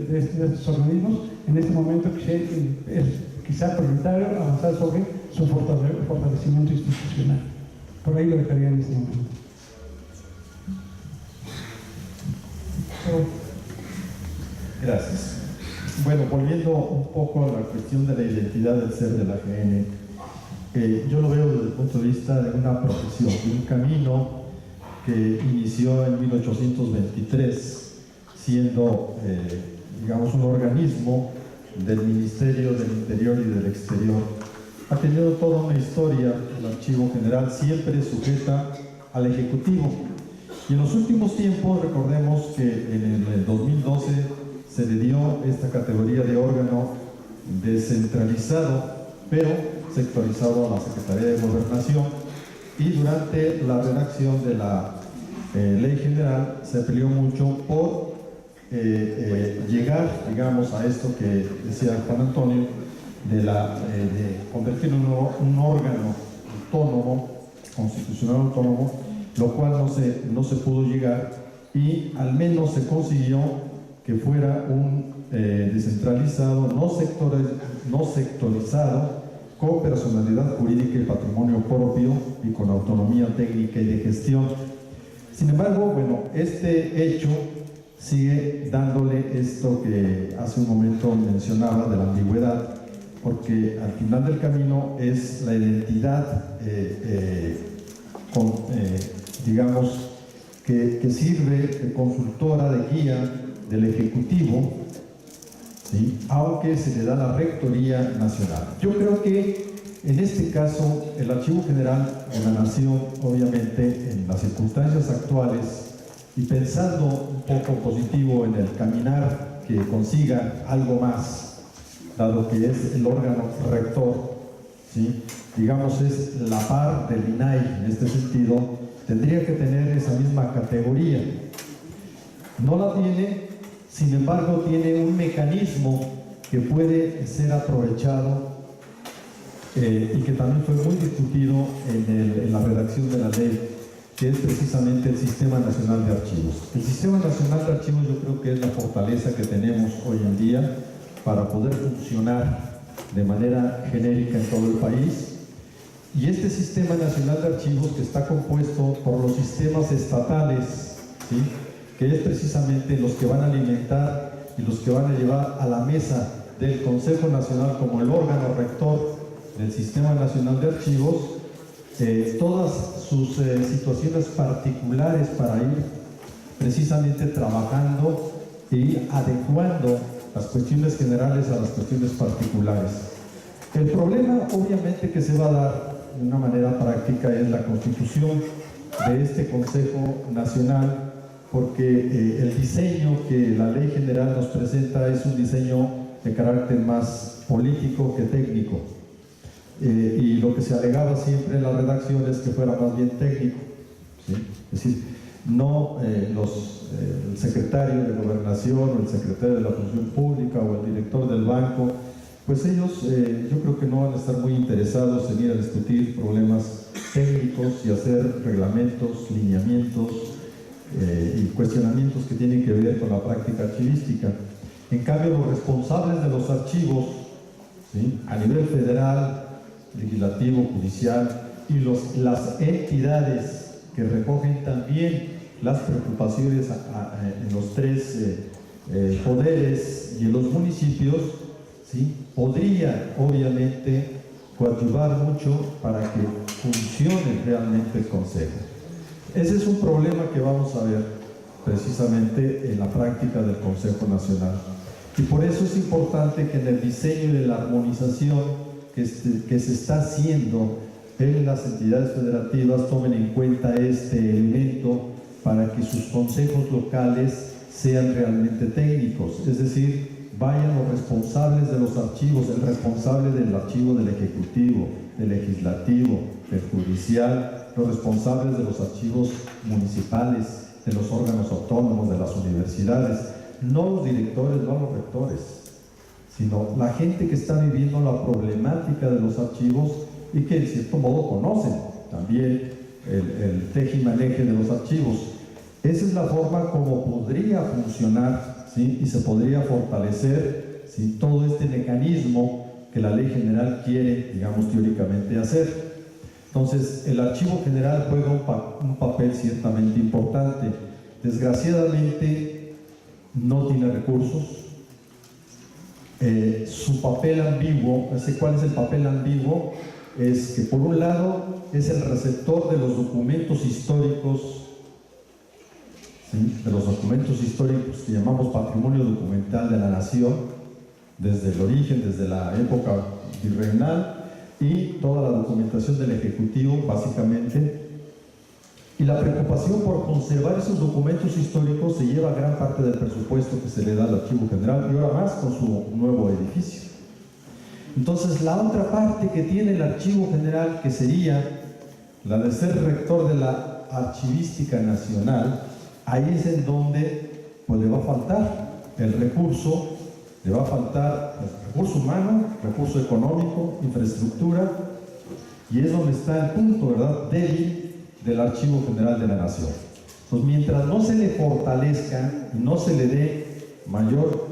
de estos organismos, en este momento es quizá prioritario avanzar sobre su fortalecimiento institucional. Por ahí lo dejaría en este momento. Gracias. Bueno, volviendo un poco a la cuestión de la identidad del ser de la AGN, yo lo veo desde el punto de vista de una profesión, de un camino que inició en 1823, siendo, digamos, un organismo del Ministerio del Interior y del Exterior. Ha tenido toda una historia, el Archivo General, siempre sujeta al Ejecutivo. Y en los últimos tiempos, recordemos que en el 2012 se le dio esta categoría de órgano descentralizado, pero sectorizado a la Secretaría de Gobernación, y durante la redacción de la Ley General se peleó mucho por llegar, digamos, a esto que decía Juan Antonio, de convertirlo en un órgano autónomo, constitucional autónomo, lo cual no se pudo llegar, y al menos se consiguió que fuera un descentralizado, no sectorizado, con personalidad jurídica y patrimonio propio y con autonomía técnica y de gestión. Sin embargo, bueno, este hecho sigue dándole esto que hace un momento mencionaba de la ambigüedad, porque al final del camino es la identidad, digamos, que sirve de consultora, de guía del Ejecutivo, ¿sí?, aunque se le da la Rectoría Nacional. Yo creo que en este caso el Archivo General de la Nación, obviamente en las circunstancias actuales y pensando un poco positivo en el caminar, que consiga algo más, dado que es el órgano rector, ¿sí?, digamos es la par del INAI en este sentido, tendría que tener esa misma categoría. No la tiene, sin embargo tiene un mecanismo que puede ser aprovechado y que también fue muy discutido en la redacción de la ley, que es precisamente el Sistema Nacional de Archivos. El Sistema Nacional de Archivos yo creo que es la fortaleza que tenemos hoy en día para poder funcionar de manera genérica en todo el país. Y este Sistema Nacional de Archivos, que está compuesto por los sistemas estatales, ¿sí?, que es precisamente los que van a alimentar y los que van a llevar a la mesa del Consejo Nacional como el órgano rector del Sistema Nacional de Archivos, todas sus situaciones particulares para ir precisamente trabajando y adecuando las cuestiones generales a las cuestiones particulares. El problema, obviamente, que se va a dar de una manera práctica es la constitución de este Consejo Nacional, porque el diseño que la Ley General nos presenta es un diseño de carácter más político que técnico. Y lo que se alegaba siempre en la redacción es que fuera más bien técnico, ¿sí? Es decir, no el secretario de Gobernación o el secretario de la Función Pública o el director del banco, pues ellos yo creo que no van a estar muy interesados en ir a discutir problemas técnicos y hacer reglamentos, lineamientos y cuestionamientos que tienen que ver con la práctica archivística. En cambio, los responsables de los archivos, ¿sí?, a nivel federal, legislativo, judicial, y las entidades que recogen también las preocupaciones en los tres poderes y en los municipios, ¿sí?, podría obviamente coadyuvar mucho para que funcione realmente el Consejo. Ese es un problema que vamos a ver precisamente en la práctica del Consejo Nacional. Y por eso es importante que en el diseño y de la armonización que se está haciendo en las entidades federativas tomen en cuenta este elemento para que sus consejos locales sean realmente técnicos, es decir, vayan los responsables de los archivos, el responsable del archivo del Ejecutivo, del Legislativo, del Judicial, los responsables de los archivos municipales, de los órganos autónomos, de las universidades, no los directores, no los rectores, sino la gente que está viviendo la problemática de los archivos y que en cierto modo conocen también el tejimaneje de los archivos. Esa es la forma como podría funcionar, ¿sí?, y se podría fortalecer, ¿sí?, todo este mecanismo que la Ley General quiere, digamos, teóricamente hacer. Entonces, el Archivo General juega un papel ciertamente importante. Desgraciadamente, no tiene recursos, su papel ambiguo. ¿Cuál es el papel ambiguo? Es que por un lado es el receptor de los documentos históricos, ¿sí?, de los documentos históricos que llamamos patrimonio documental de la nación, desde el origen, desde la época virreinal, y toda la documentación del Ejecutivo, básicamente. Y la preocupación por conservar esos documentos históricos se lleva gran parte del presupuesto que se le da al Archivo General, y ahora más con su nuevo edificio. Entonces, la otra parte que tiene el Archivo General, que sería la de ser rector de la Archivística Nacional, ahí es en donde pues, le va a faltar el recurso, le va a faltar el recurso humano, recurso económico, infraestructura, y es donde está el punto, ¿verdad?, débil del Archivo General de la Nación. Pues mientras no se le fortalezca y no se le dé mayor,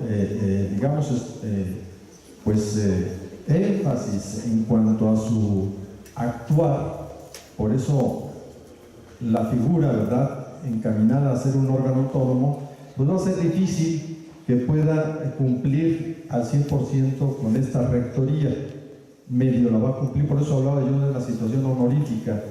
énfasis en cuanto a su actuar, por eso la figura, ¿verdad?, encaminada a ser un órgano autónomo, pues va a ser difícil que pueda cumplir al 100% con esta rectoría. Medio la va a cumplir, por eso hablaba yo de la situación honorífica.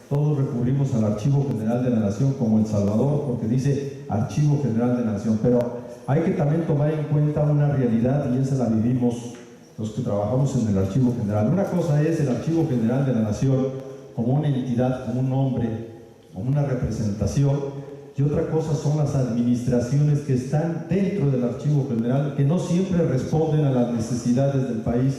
Todos recurrimos al Archivo General de la Nación como El Salvador, porque dice Archivo General de la Nación, pero hay que también tomar en cuenta una realidad, y esa la vivimos los que trabajamos en el Archivo General. Una cosa es el Archivo General de la Nación como una entidad, como un nombre, como una representación, y otra cosa son las administraciones que están dentro del Archivo General, que no siempre responden a las necesidades del país.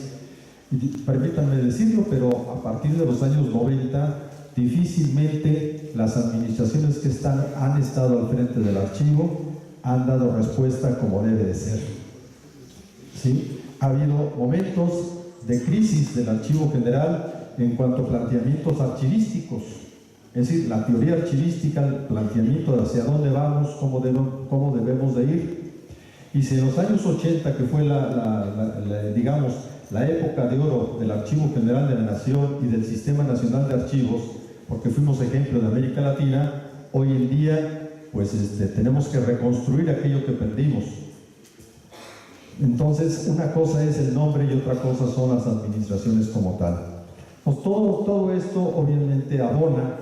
Y permítanme decirlo, pero a partir de los años 90, difícilmente las administraciones que han estado al frente del archivo han dado respuesta como debe de ser. ¿Sí? Ha habido momentos de crisis del Archivo General en cuanto a planteamientos archivísticos, es decir, la teoría archivística, el planteamiento de hacia dónde vamos, cómo debemos de ir. Y si en los años 80, que fue la época de oro del Archivo General de la Nación y del Sistema Nacional de Archivos, porque fuimos ejemplo de América Latina, hoy en día pues tenemos que reconstruir aquello que perdimos. Entonces, una cosa es el nombre y otra cosa son las administraciones como tal. Pues todo esto obviamente abona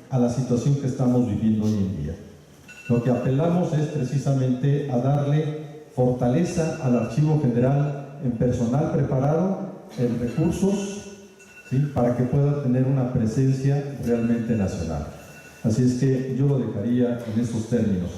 a la situación que estamos viviendo hoy en día. Lo que apelamos es precisamente a darle fortaleza al Archivo General en personal preparado, en recursos, ¿sí?, para que pueda tener una presencia realmente nacional. Así es que yo lo dejaría en esos términos.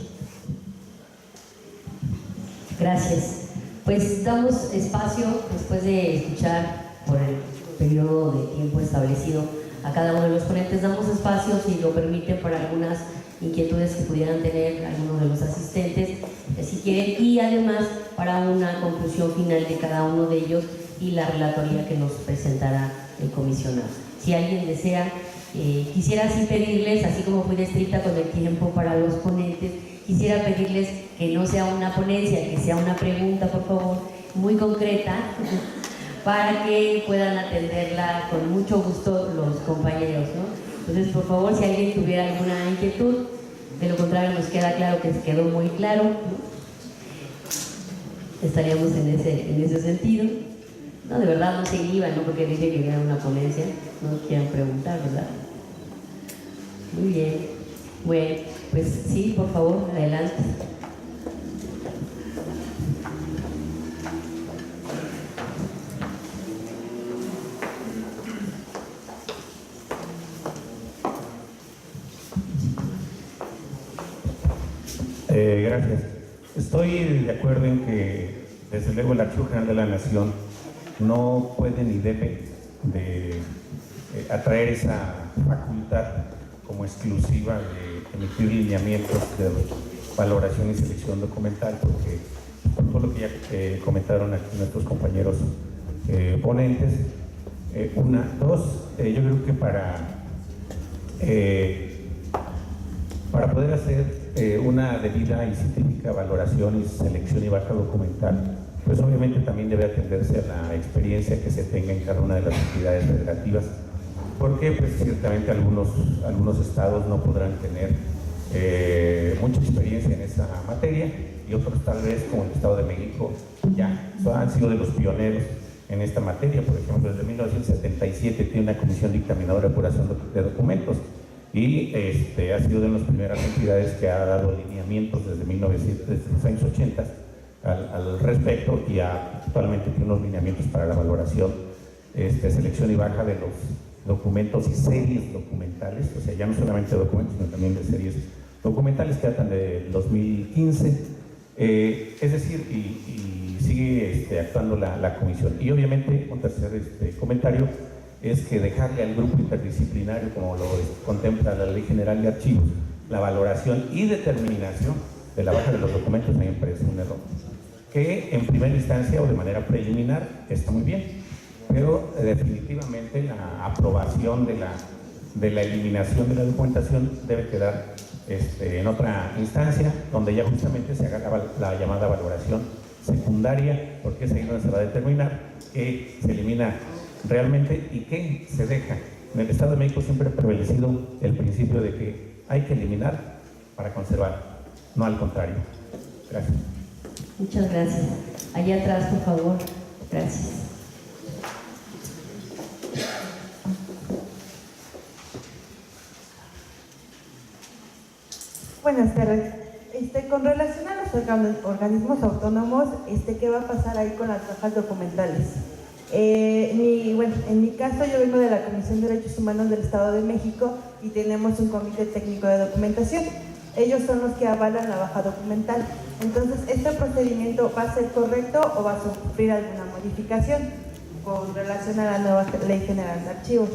Gracias. Pues damos espacio, después de escuchar por el periodo de tiempo establecido a cada uno de los ponentes, damos espacio, si lo permiten, para algunas inquietudes que pudieran tener algunos de los asistentes, si quieren, y además para una conclusión final de cada uno de ellos y la relatoría que nos presentará el comisionado. Si alguien desea, quisiera así pedirles, así como fui estricta con el tiempo para los ponentes, quisiera pedirles que no sea una ponencia, que sea una pregunta, por favor, muy concreta, para que puedan atenderla con mucho gusto los compañeros, ¿no? Entonces, por favor, si alguien tuviera alguna inquietud, de lo contrario nos queda claro que se quedó muy claro, ¿no? Estaríamos en ese sentido. No, de verdad no se iban, ¿no? Porque dice que era una ponencia, no quieran preguntar, ¿verdad? Muy bien. Bueno, pues sí, por favor, adelante. Gracias. Estoy de acuerdo en que, desde luego, el Archivo General de la Nación no puede ni debe de atraer esa facultad como exclusiva de emitir lineamientos de valoración y selección documental, porque por todo lo que ya comentaron aquí nuestros compañeros ponentes, yo creo que para poder hacer una debida y científica valoración y selección y baja documental, pues obviamente también debe atenderse a la experiencia que se tenga en cada una de las entidades federativas, porque pues ciertamente algunos estados no podrán tener mucha experiencia en esa materia, y otros tal vez, como el Estado de México, ya han sido de los pioneros en esta materia. Por ejemplo, desde 1977 tiene una comisión dictaminadora de apuración de documentos y ha sido de las primeras entidades que ha dado alineamientos desde los años 80 al respecto, y actualmente tiene unos lineamientos para la valoración, selección y baja de los documentos y series documentales, o sea, ya no solamente documentos, sino también de series documentales que datan del 2015, es decir, y sigue actuando la comisión. Y obviamente, un tercer comentario es que dejarle al grupo interdisciplinario, como lo contempla la Ley General de Archivos, la valoración y determinación de la baja de los documentos, a mí me parece un error, que en primera instancia o de manera preliminar está muy bien, pero definitivamente la aprobación de la eliminación de la documentación debe quedar en otra instancia, donde ya justamente se haga la llamada valoración secundaria, porque es ahí donde se va a determinar qué se elimina realmente y qué se deja. En el Estado de México siempre ha prevalecido el principio de que hay que eliminar para conservar, no al contrario. Gracias. Muchas gracias. Allá atrás, por favor. Gracias. Buenas tardes. Con relación a los organismos autónomos, ¿qué va a pasar ahí con las bajas documentales? En mi caso, yo vengo de la Comisión de Derechos Humanos del Estado de México y tenemos un comité técnico de documentación. Ellos son los que avalan la baja documental. Entonces, ¿este procedimiento va a ser correcto o va a sufrir alguna modificación con relación a la nueva Ley General de Archivos?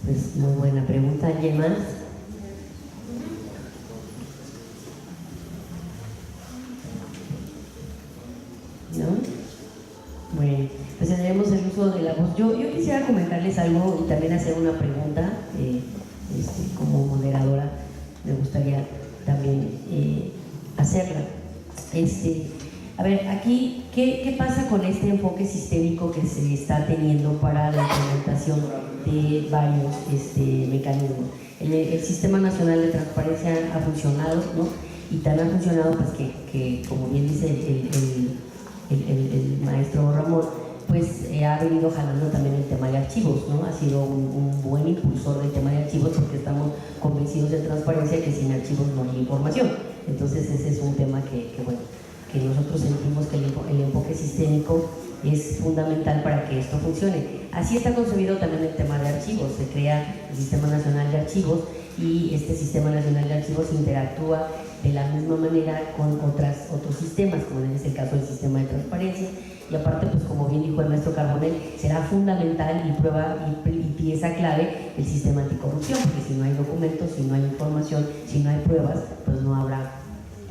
Pues muy buena pregunta. ¿Alguien más? ¿No? Bueno, pues tendremos el uso de la voz. Yo quisiera comentarles algo y también hacer una pregunta. Como moderadora me gustaría también hacerla. A ver, aquí, ¿qué pasa con este enfoque sistémico que se está teniendo para la implementación de varios mecanismos? El Sistema Nacional de Transparencia ha funcionado, ¿no? Y tan ha funcionado pues que como bien dice el maestro Ramón, pues ha venido jalando también el tema de archivos, ¿no? Ha sido un buen impulsor del tema de archivos, porque estamos convencidos de transparencia que sin archivos no hay información. Entonces ese es un tema que nosotros sentimos que el enfoque sistémico es fundamental para que esto funcione. Así está concebido también el tema de archivos. Se crea el Sistema Nacional de Archivos y este Sistema Nacional de Archivos interactúa de la misma manera con otros sistemas, como es el caso del sistema de transparencia. Y aparte, pues como bien dijo el maestro Carbonell, será fundamental y pieza clave el sistema anticorrupción, porque si no hay documentos, si no hay información, si no hay pruebas, pues no habrá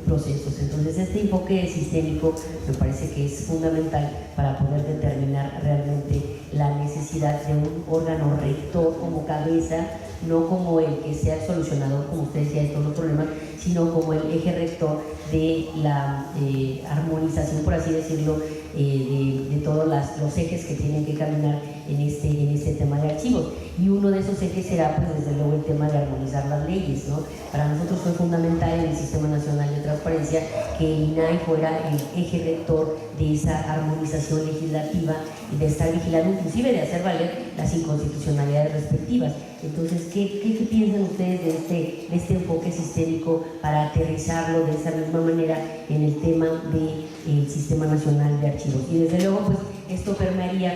procesos. Entonces este enfoque sistémico me parece que es fundamental para poder determinar realmente la necesidad de un órgano rector como cabeza, no como el que sea el solucionador, como usted decía, de todos los problemas, sino como el eje rector de la armonización, por así decirlo, de todos los ejes que tienen que caminar en este tema de archivos. Y uno de esos ejes será, pues desde luego, el tema de armonizar las leyes, ¿no? Para nosotros fue fundamental en el Sistema Nacional de Transparencia que el INAI fuera el eje rector de esa armonización legislativa y de estar vigilando, inclusive de hacer valer las inconstitucionalidades respectivas. Entonces, ¿qué piensan ustedes de este enfoque sistémico para aterrizarlo de esa misma manera en el tema del Sistema Nacional de Archivos? Y desde luego, pues esto permearía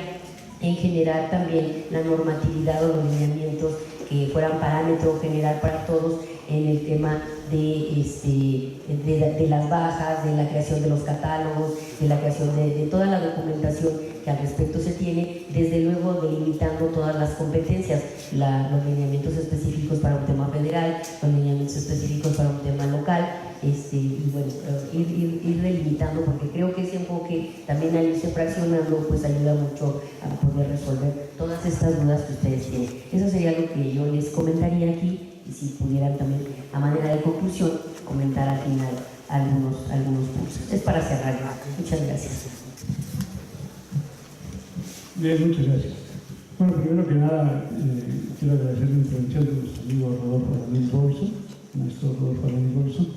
en generar también la normatividad o los lineamientos que fueran parámetro general para todos en el tema de las bajas, de la creación de los catálogos, de la creación de toda la documentación que al respecto se tiene, desde luego delimitando todas las competencias, los lineamientos específicos para un tema federal, los lineamientos específicos para un tema local, y bueno, ir delimitando, porque creo que ese enfoque también al irse fraccionando pues ayuda mucho a poder resolver todas estas dudas que ustedes tienen. Eso sería lo que yo les comentaría aquí, y si pudieran también a manera de conclusión comentar al final algunos puntos. Es para cerrar. Muchas gracias. Bien, muchas gracias. Bueno, primero que nada, quiero agradecer la intervención de nuestro amigo Rodolfo Ramírez Bolso, maestro Rodolfo Ramírez Bolso.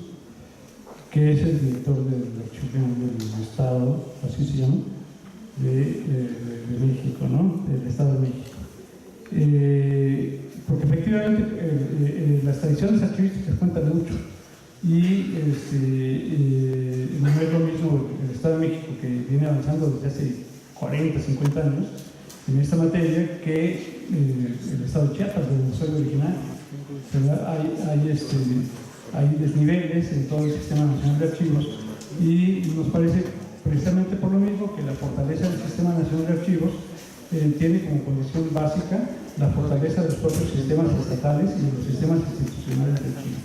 que es el director del Archivo General del Estado, así se llama, de México, ¿no? Del Estado de México. Porque efectivamente las tradiciones archivísticas cuentan mucho y no es lo mismo el Estado de México, que viene avanzando desde hace 40, 50 años en esta materia, que el Estado de Chiapas, de donde soy originario. Hay desniveles en todo el Sistema Nacional de Archivos y nos parece, precisamente por lo mismo, que la fortaleza del Sistema Nacional de Archivos tiene como condición básica la fortaleza de los propios sistemas estatales y de los sistemas institucionales de Chile.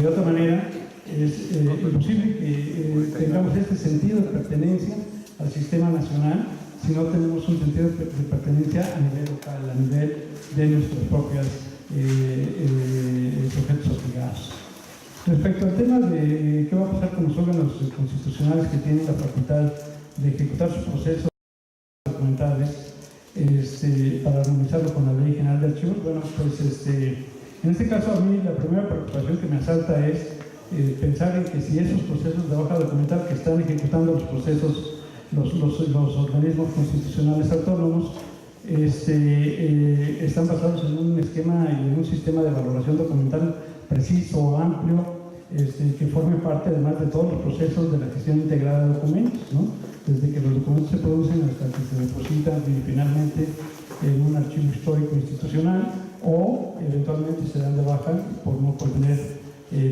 De otra manera, es imposible que tengamos este sentido de pertenencia al sistema nacional si no tenemos un sentido de pertenencia a nivel local, a nivel de nuestros propios sujetos obligados. Respecto al tema de qué va a pasar con los órganos constitucionales que tienen la facultad de ejecutar sus procesos documentales para armonizarlo con la Ley General de Archivos, bueno, pues en este caso a mí la primera preocupación que me asalta es pensar en que si esos procesos de baja documental que están ejecutando los procesos, los organismos constitucionales autónomos, están basados en un esquema y en un sistema de valoración documental preciso, amplio, que forme parte además de todos los procesos de la gestión integrada de documentos, ¿no? Desde que los documentos se producen hasta que se depositan finalmente en un archivo histórico institucional o eventualmente se dan de baja por no contener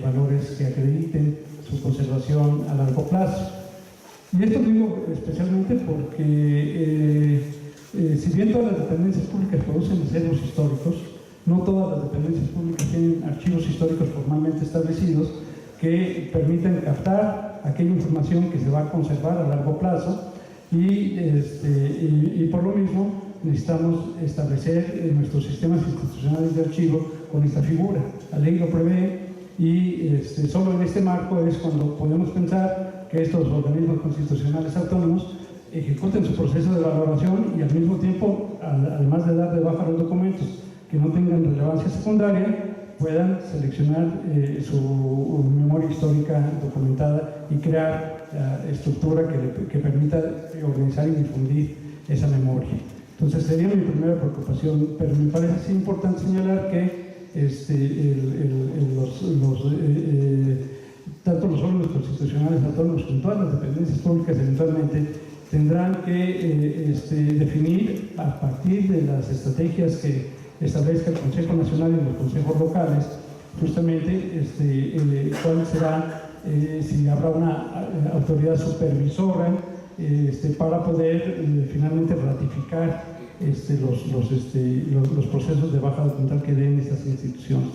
valores que acrediten su conservación a largo plazo. Y esto digo especialmente porque si bien todas las dependencias públicas producen acervos históricos, no todas las dependencias públicas tienen archivos históricos formalmente establecidos que permitan captar aquella información que se va a conservar a largo plazo y por lo mismo necesitamos establecer nuestros sistemas institucionales de archivo con esta figura. La ley lo prevé y solo en este marco es cuando podemos pensar que estos organismos constitucionales autónomos ejecuten su proceso de valoración y al mismo tiempo, además de dar de baja los documentos que no tengan relevancia secundaria, puedan seleccionar su memoria histórica documentada y crear la estructura que permita organizar y difundir esa memoria. Entonces sería mi primera preocupación, pero me parece importante señalar que tanto los órganos constitucionales autónomos como todas las dependencias públicas eventualmente tendrán que definir a partir de las estrategias que establezca el Consejo Nacional y los consejos locales, justamente cuál será, si habrá una autoridad supervisora para poder finalmente ratificar los procesos de baja documental que den estas instituciones.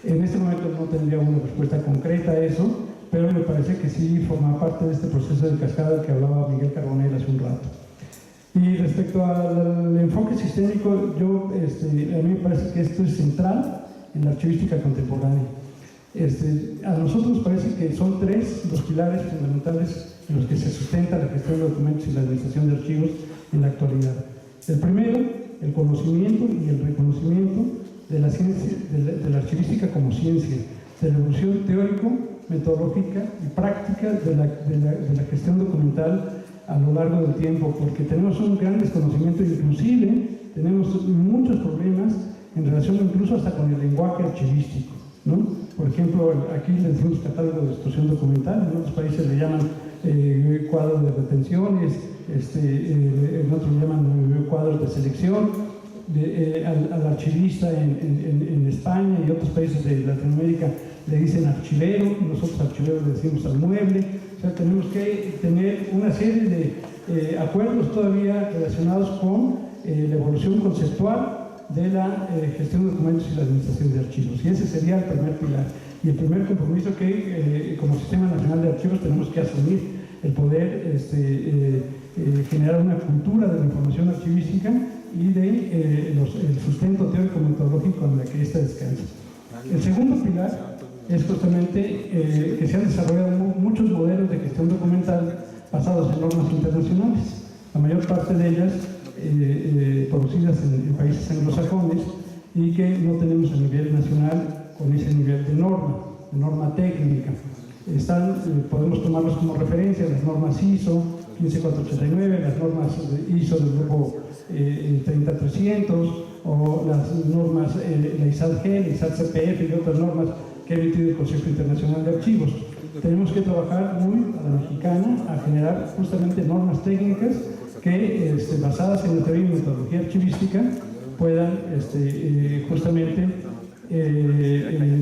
En este momento no tendría una respuesta concreta a eso, pero me parece que sí forma parte de este proceso de cascada del que hablaba Miguel Carbonell hace un rato. Y respecto al enfoque sistémico, a mí me parece que esto es central en la archivística contemporánea. A nosotros nos parece que son tres los pilares fundamentales en los que se sustenta la gestión de documentos y la administración de archivos en la actualidad. El primero, el conocimiento y el reconocimiento de la ciencia, de la archivística como ciencia, de la evolución teórico, metodológica y práctica de la gestión documental a lo largo del tiempo, porque tenemos un gran desconocimiento, inclusive tenemos muchos problemas en relación incluso hasta con el lenguaje archivístico, ¿no? Por ejemplo, aquí le decimos catálogo de destrucción documental, en otros países le llaman cuadros de retenciones, en otros le llaman cuadros de selección, al archivista en España y otros países de Latinoamérica le dicen archivero, nosotros archiveros le decimos al mueble. O sea, tenemos que tener una serie de acuerdos todavía relacionados con la evolución conceptual de la gestión de documentos y la administración de archivos. Y ese sería el primer pilar. Y el primer compromiso que como Sistema Nacional de Archivos tenemos que asumir, el poder generar una cultura de la información archivística y de el sustento teórico metodológico en la que ésta descansa. El segundo pilar es justamente que se han desarrollado muchos modelos de gestión documental basados en normas internacionales, la mayor parte de ellas producidas en países anglosajones y que no tenemos a nivel nacional con ese nivel de norma técnica. podemos tomarlos como referencia, las normas ISO 15489, las normas ISO del grupo 30300, o las normas, la ISAT-G, la ISAT-CPF y otras normas que ha emitido el Consejo Internacional de Archivos. Tenemos que trabajar muy a la mexicana a generar justamente normas técnicas que, basadas en la teoría y metodología archivística, puedan justamente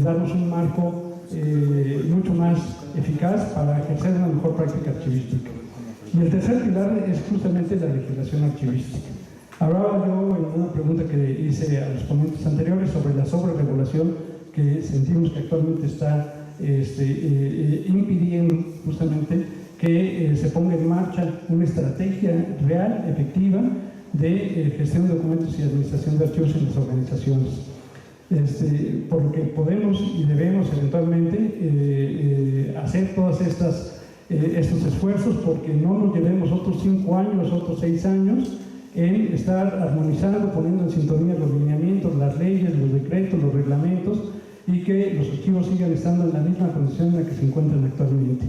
darnos un marco mucho más eficaz para ejercer una mejor práctica archivística. Y el tercer pilar es justamente la legislación archivística. Hablaba yo en una pregunta que hice a los ponentes anteriores sobre la sobreregulación que sentimos que actualmente está impidiendo justamente que se ponga en marcha una estrategia real, efectiva, de gestión de documentos y administración de archivos en las organizaciones. Por lo que podemos y debemos eventualmente hacer todos estos esfuerzos, porque no nos llevemos otros 5 años, otros 6 años en estar armonizando, poniendo en sintonía los lineamientos, las leyes, los decretos, los reglamentos, y que los archivos sigan estando en la misma condición en la que se encuentran actualmente.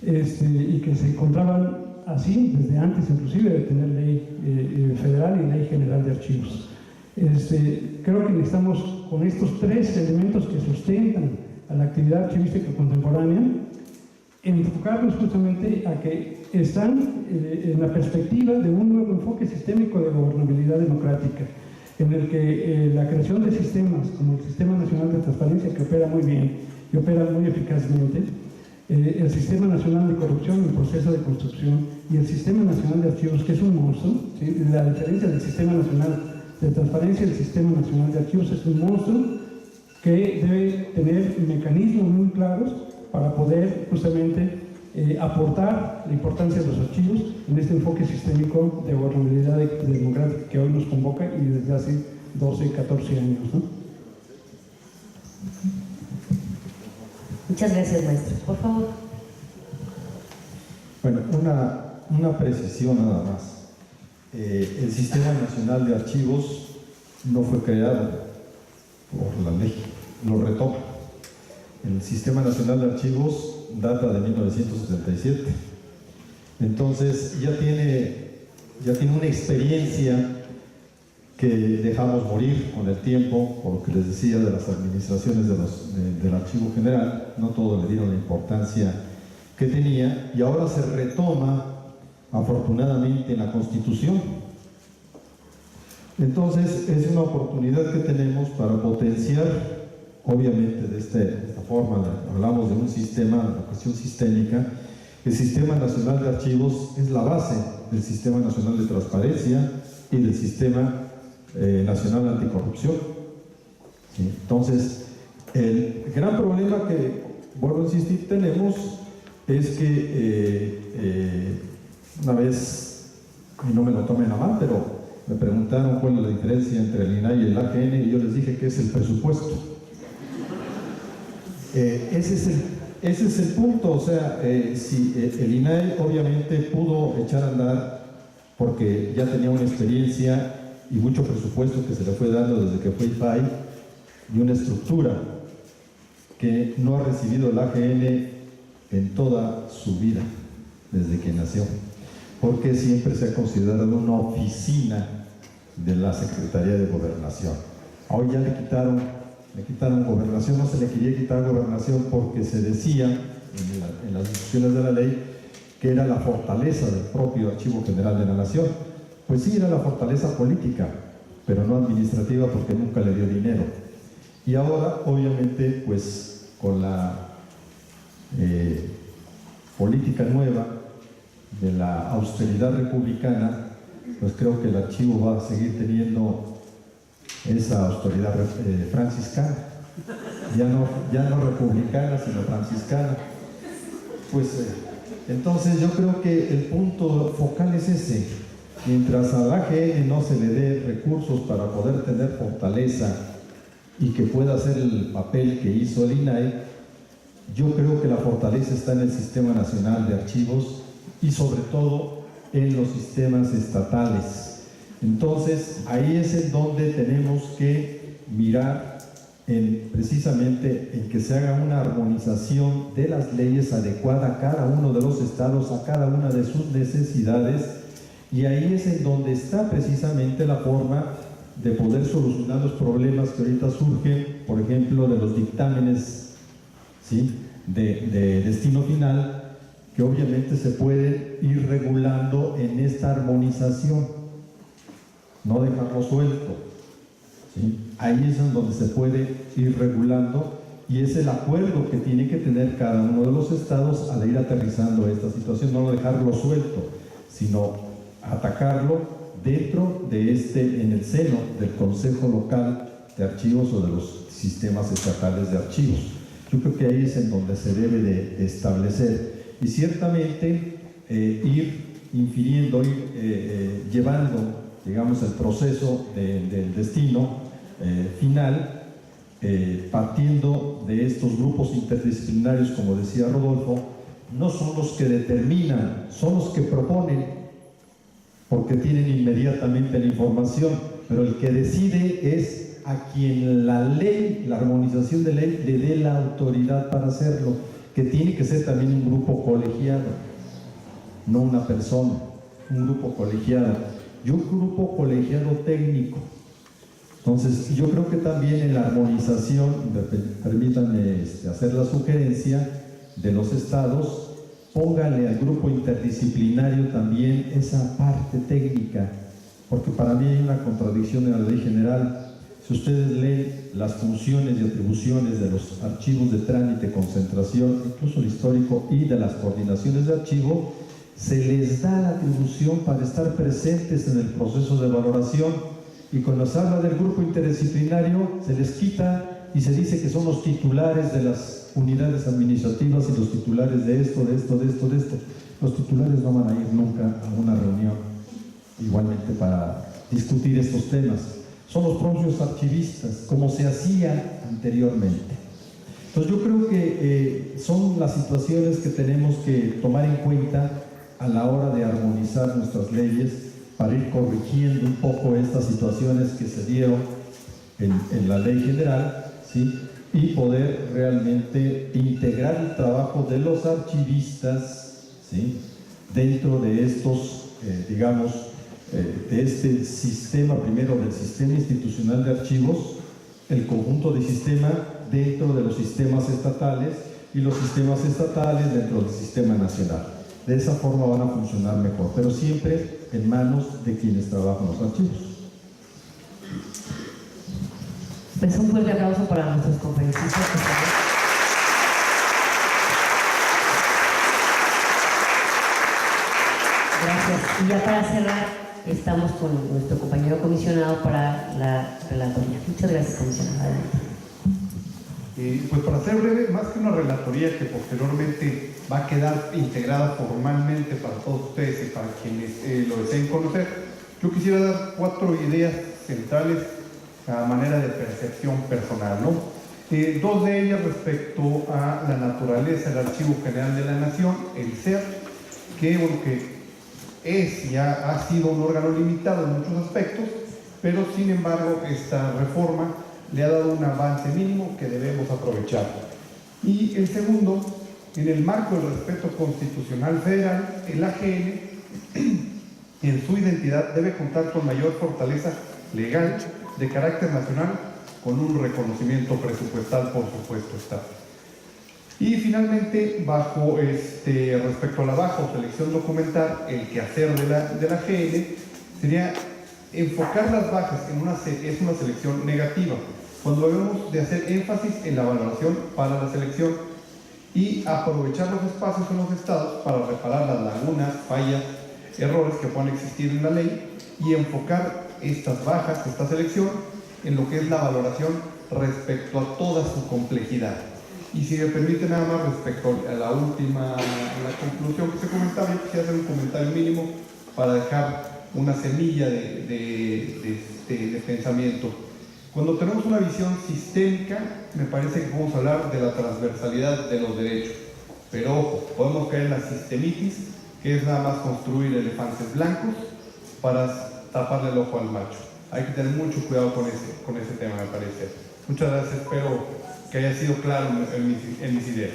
Y que se encontraban así desde antes inclusive de tener ley federal y ley general de archivos. Creo que necesitamos, con estos 3 elementos que sustentan a la actividad archivística contemporánea, enfocarnos justamente a que están en la perspectiva de un nuevo enfoque sistémico de gobernabilidad democrática, en el que la creación de sistemas como el Sistema Nacional de Transparencia, que opera muy bien y opera muy eficazmente, el Sistema Nacional de Corrupción en proceso de construcción y el Sistema Nacional de Archivos, que es un monstruo, ¿sí? La diferencia del Sistema Nacional de Transparencia y el Sistema Nacional de Archivos es un monstruo que debe tener mecanismos muy claros para poder justamente aportar la importancia de los archivos en este enfoque sistémico de gobernabilidad democrática que hoy nos convoca y desde hace 12, 14 años, ¿no? Muchas gracias, maestro. Por favor. Bueno, una precisión nada más. El Sistema Nacional de Archivos no fue creado por la ley, lo retoma. El Sistema Nacional de Archivos data de 1977. Entonces ya tiene una experiencia que dejamos morir con el tiempo, por lo que les decía de las administraciones del Archivo General. No todos le dieron la importancia que tenía, y ahora se retoma afortunadamente en la Constitución. Entonces es una oportunidad que tenemos para potenciar, obviamente de esta forma, hablamos de un sistema, una cuestión sistémica. El Sistema Nacional de Archivos es la base del Sistema Nacional de Transparencia y del Sistema Nacional Anticorrupción. ¿Sí? Entonces, el gran problema que, vuelvo a insistir, tenemos es que una vez, y no me lo tomen a mal, pero me preguntaron cuál es la diferencia entre el INAI y el AGN, y yo les dije que es el presupuesto. Ese es el punto. O sea, si el INAI obviamente pudo echar a andar porque ya tenía una experiencia y mucho presupuesto que se le fue dando desde que fue IFAI, y una estructura que no ha recibido el AGN en toda su vida desde que nació, porque siempre se ha considerado una oficina de la Secretaría de Gobernación. Hoy ya le quitaron gobernación. No se le quería quitar gobernación porque se decía en las discusiones de la ley que era la fortaleza del propio Archivo General de la Nación. Pues sí, era la fortaleza política, pero no administrativa, porque nunca le dio dinero. Y ahora, obviamente, pues con la política nueva de la austeridad republicana, pues creo que el archivo va a seguir teniendo esa austeridad franciscana, ya no republicana, sino franciscana. Pues entonces yo creo que el punto focal es ese. Mientras al AGN no se le dé recursos para poder tener fortaleza y que pueda hacer el papel que hizo el INAI, yo creo que la fortaleza está en el Sistema Nacional de Archivos y sobre todo en los sistemas estatales. Entonces ahí es en donde tenemos que mirar precisamente en que se haga una armonización de las leyes adecuada a cada uno de los estados, a cada una de sus necesidades, y ahí es en donde está precisamente la forma de poder solucionar los problemas que ahorita surgen, por ejemplo, de los dictámenes, ¿sí?, de destino final, que obviamente se pueden ir regulando en esta armonización, no dejarlo suelto, ¿sí? Ahí es en donde se puede ir regulando, y es el acuerdo que tiene que tener cada uno de los estados al ir aterrizando esta situación, no dejarlo suelto, sino atacarlo dentro de en el seno del Consejo Local de Archivos o de los sistemas estatales de archivos. Yo creo que ahí es en donde se debe de establecer, y ciertamente ir infiriendo, llevando, digamos, el proceso del destino final, partiendo de estos grupos interdisciplinarios, como decía Rodolfo. No son los que determinan, son los que proponen, porque tienen inmediatamente la información, pero el que decide es a quien la ley, la armonización de ley, le dé la autoridad para hacerlo, que tiene que ser también un grupo colegiado, no una persona, un grupo colegiado, y un grupo colegiado técnico. Entonces, yo creo que también en la armonización, permítanme hacer la sugerencia de los estados, póngale al grupo interdisciplinario también esa parte técnica, porque para mí hay una contradicción en la ley general. Si ustedes leen las funciones y atribuciones de los archivos de trámite, concentración, incluso el histórico, y de las coordinaciones de archivo, se les da la atribución para estar presentes en el proceso de valoración, y cuando se habla del grupo interdisciplinario se les quita y se dice que son los titulares de las unidades administrativas y los titulares de esto, de esto, de esto, de esto. Los titulares no van a ir nunca a una reunión igualmente para discutir estos temas. Son los propios archivistas, como se hacía anteriormente. Entonces yo creo que son las situaciones que tenemos que tomar en cuenta a la hora de armonizar nuestras leyes, para ir corrigiendo un poco estas situaciones que se dieron en la ley general, ¿sí?, y poder realmente integrar el trabajo de los archivistas, ¿sí?, dentro de estos, de este sistema, primero del sistema institucional de archivos, el conjunto de sistema dentro de los sistemas estatales, y los sistemas estatales dentro del sistema nacional. De esa forma van a funcionar mejor, pero siempre en manos de quienes trabajan los archivos. Pues un fuerte aplauso para nuestros conferencistas. Gracias. Y ya para cerrar, estamos con nuestro compañero comisionado para la relatoría. Muchas gracias, comisionado. Adelante. Pues para ser breve, más que una relatoría que posteriormente va a quedar integrada formalmente para todos ustedes y para quienes lo deseen conocer, yo quisiera dar 4 ideas centrales a manera de percepción personal, ¿no? 2 de ellas respecto a la naturaleza del Archivo General de la Nación, el SER, que es y ha sido un órgano limitado en muchos aspectos, pero sin embargo esta reforma le ha dado un avance mínimo que debemos aprovechar. Y el segundo, en el marco del respeto constitucional federal, el AGN en su identidad debe contar con mayor fortaleza legal de carácter nacional, con un reconocimiento presupuestal, por supuesto está. Y finalmente, respecto a la baja o selección documental, el quehacer de la AGN sería enfocar las bajas es una selección negativa, cuando debemos de hacer énfasis en la valoración para la selección y aprovechar los espacios en los estados para reparar las lagunas, fallas, errores que puedan existir en la ley, y enfocar estas bajas, esta selección, en lo que es la valoración respecto a toda su complejidad. Y si me permite nada más respecto a la conclusión que se comentaba, yo quisiera hacer un comentario mínimo para dejar una semilla de pensamiento. Cuando tenemos una visión sistémica, me parece que podemos hablar de la transversalidad de los derechos. Pero ojo, podemos caer en la sistemitis, que es nada más construir elefantes blancos para taparle el ojo al macho. Hay que tener mucho cuidado con ese tema, me parece. Muchas gracias, espero que haya sido claro en mis ideas.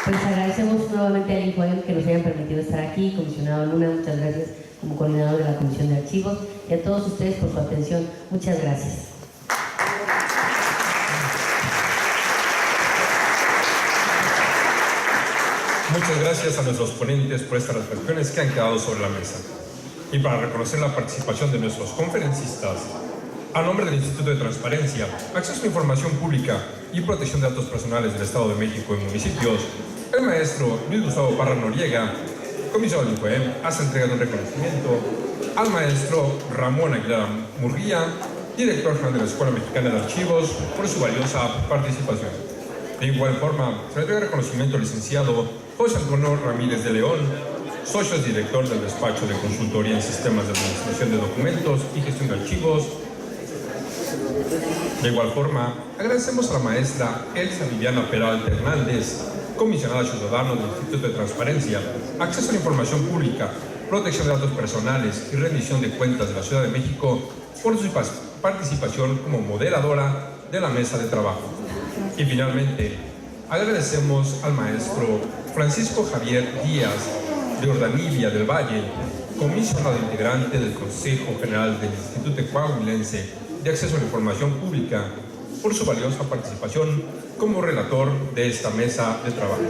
Pues agradecemos nuevamente al INCOEM que nos hayan permitido estar aquí. Comisionado Luna, muchas gracias como coordinador de la Comisión de Archivos, y a todos ustedes por su atención. Muchas gracias. Muchas gracias a nuestros ponentes por estas reflexiones que han quedado sobre la mesa. Y para reconocer la participación de nuestros conferencistas, a nombre del Instituto de Transparencia, Acceso a la Información Pública y Protección de Datos Personales del Estado de México y municipios, el maestro Luis Gustavo Parra Noriega, comisionado del INCOEM, hace entrega de un reconocimiento al maestro Ramón Aguilar Murguía, director general de la Escuela Mexicana de Archivos, por su valiosa participación. De igual forma, se le entrega reconocimiento al licenciado José Antonio Ramírez de León, socio director del despacho de consultoría en sistemas de administración de documentos y gestión de archivos. De igual forma, agradecemos a la maestra Elsa Viviana Peralta Hernández, comisionada ciudadana del Instituto de Transparencia, Acceso a la Información Pública, Protección de Datos Personales y Rendición de Cuentas de la Ciudad de México, por su participación como moderadora de la mesa de trabajo. Y finalmente, agradecemos al maestro Francisco Javier Díaz de Ordanibia del Valle, comisionado integrante del Consejo General del Instituto Coahuilense de Acceso a la Información Pública, por su valiosa participación como relator de esta mesa de trabajo.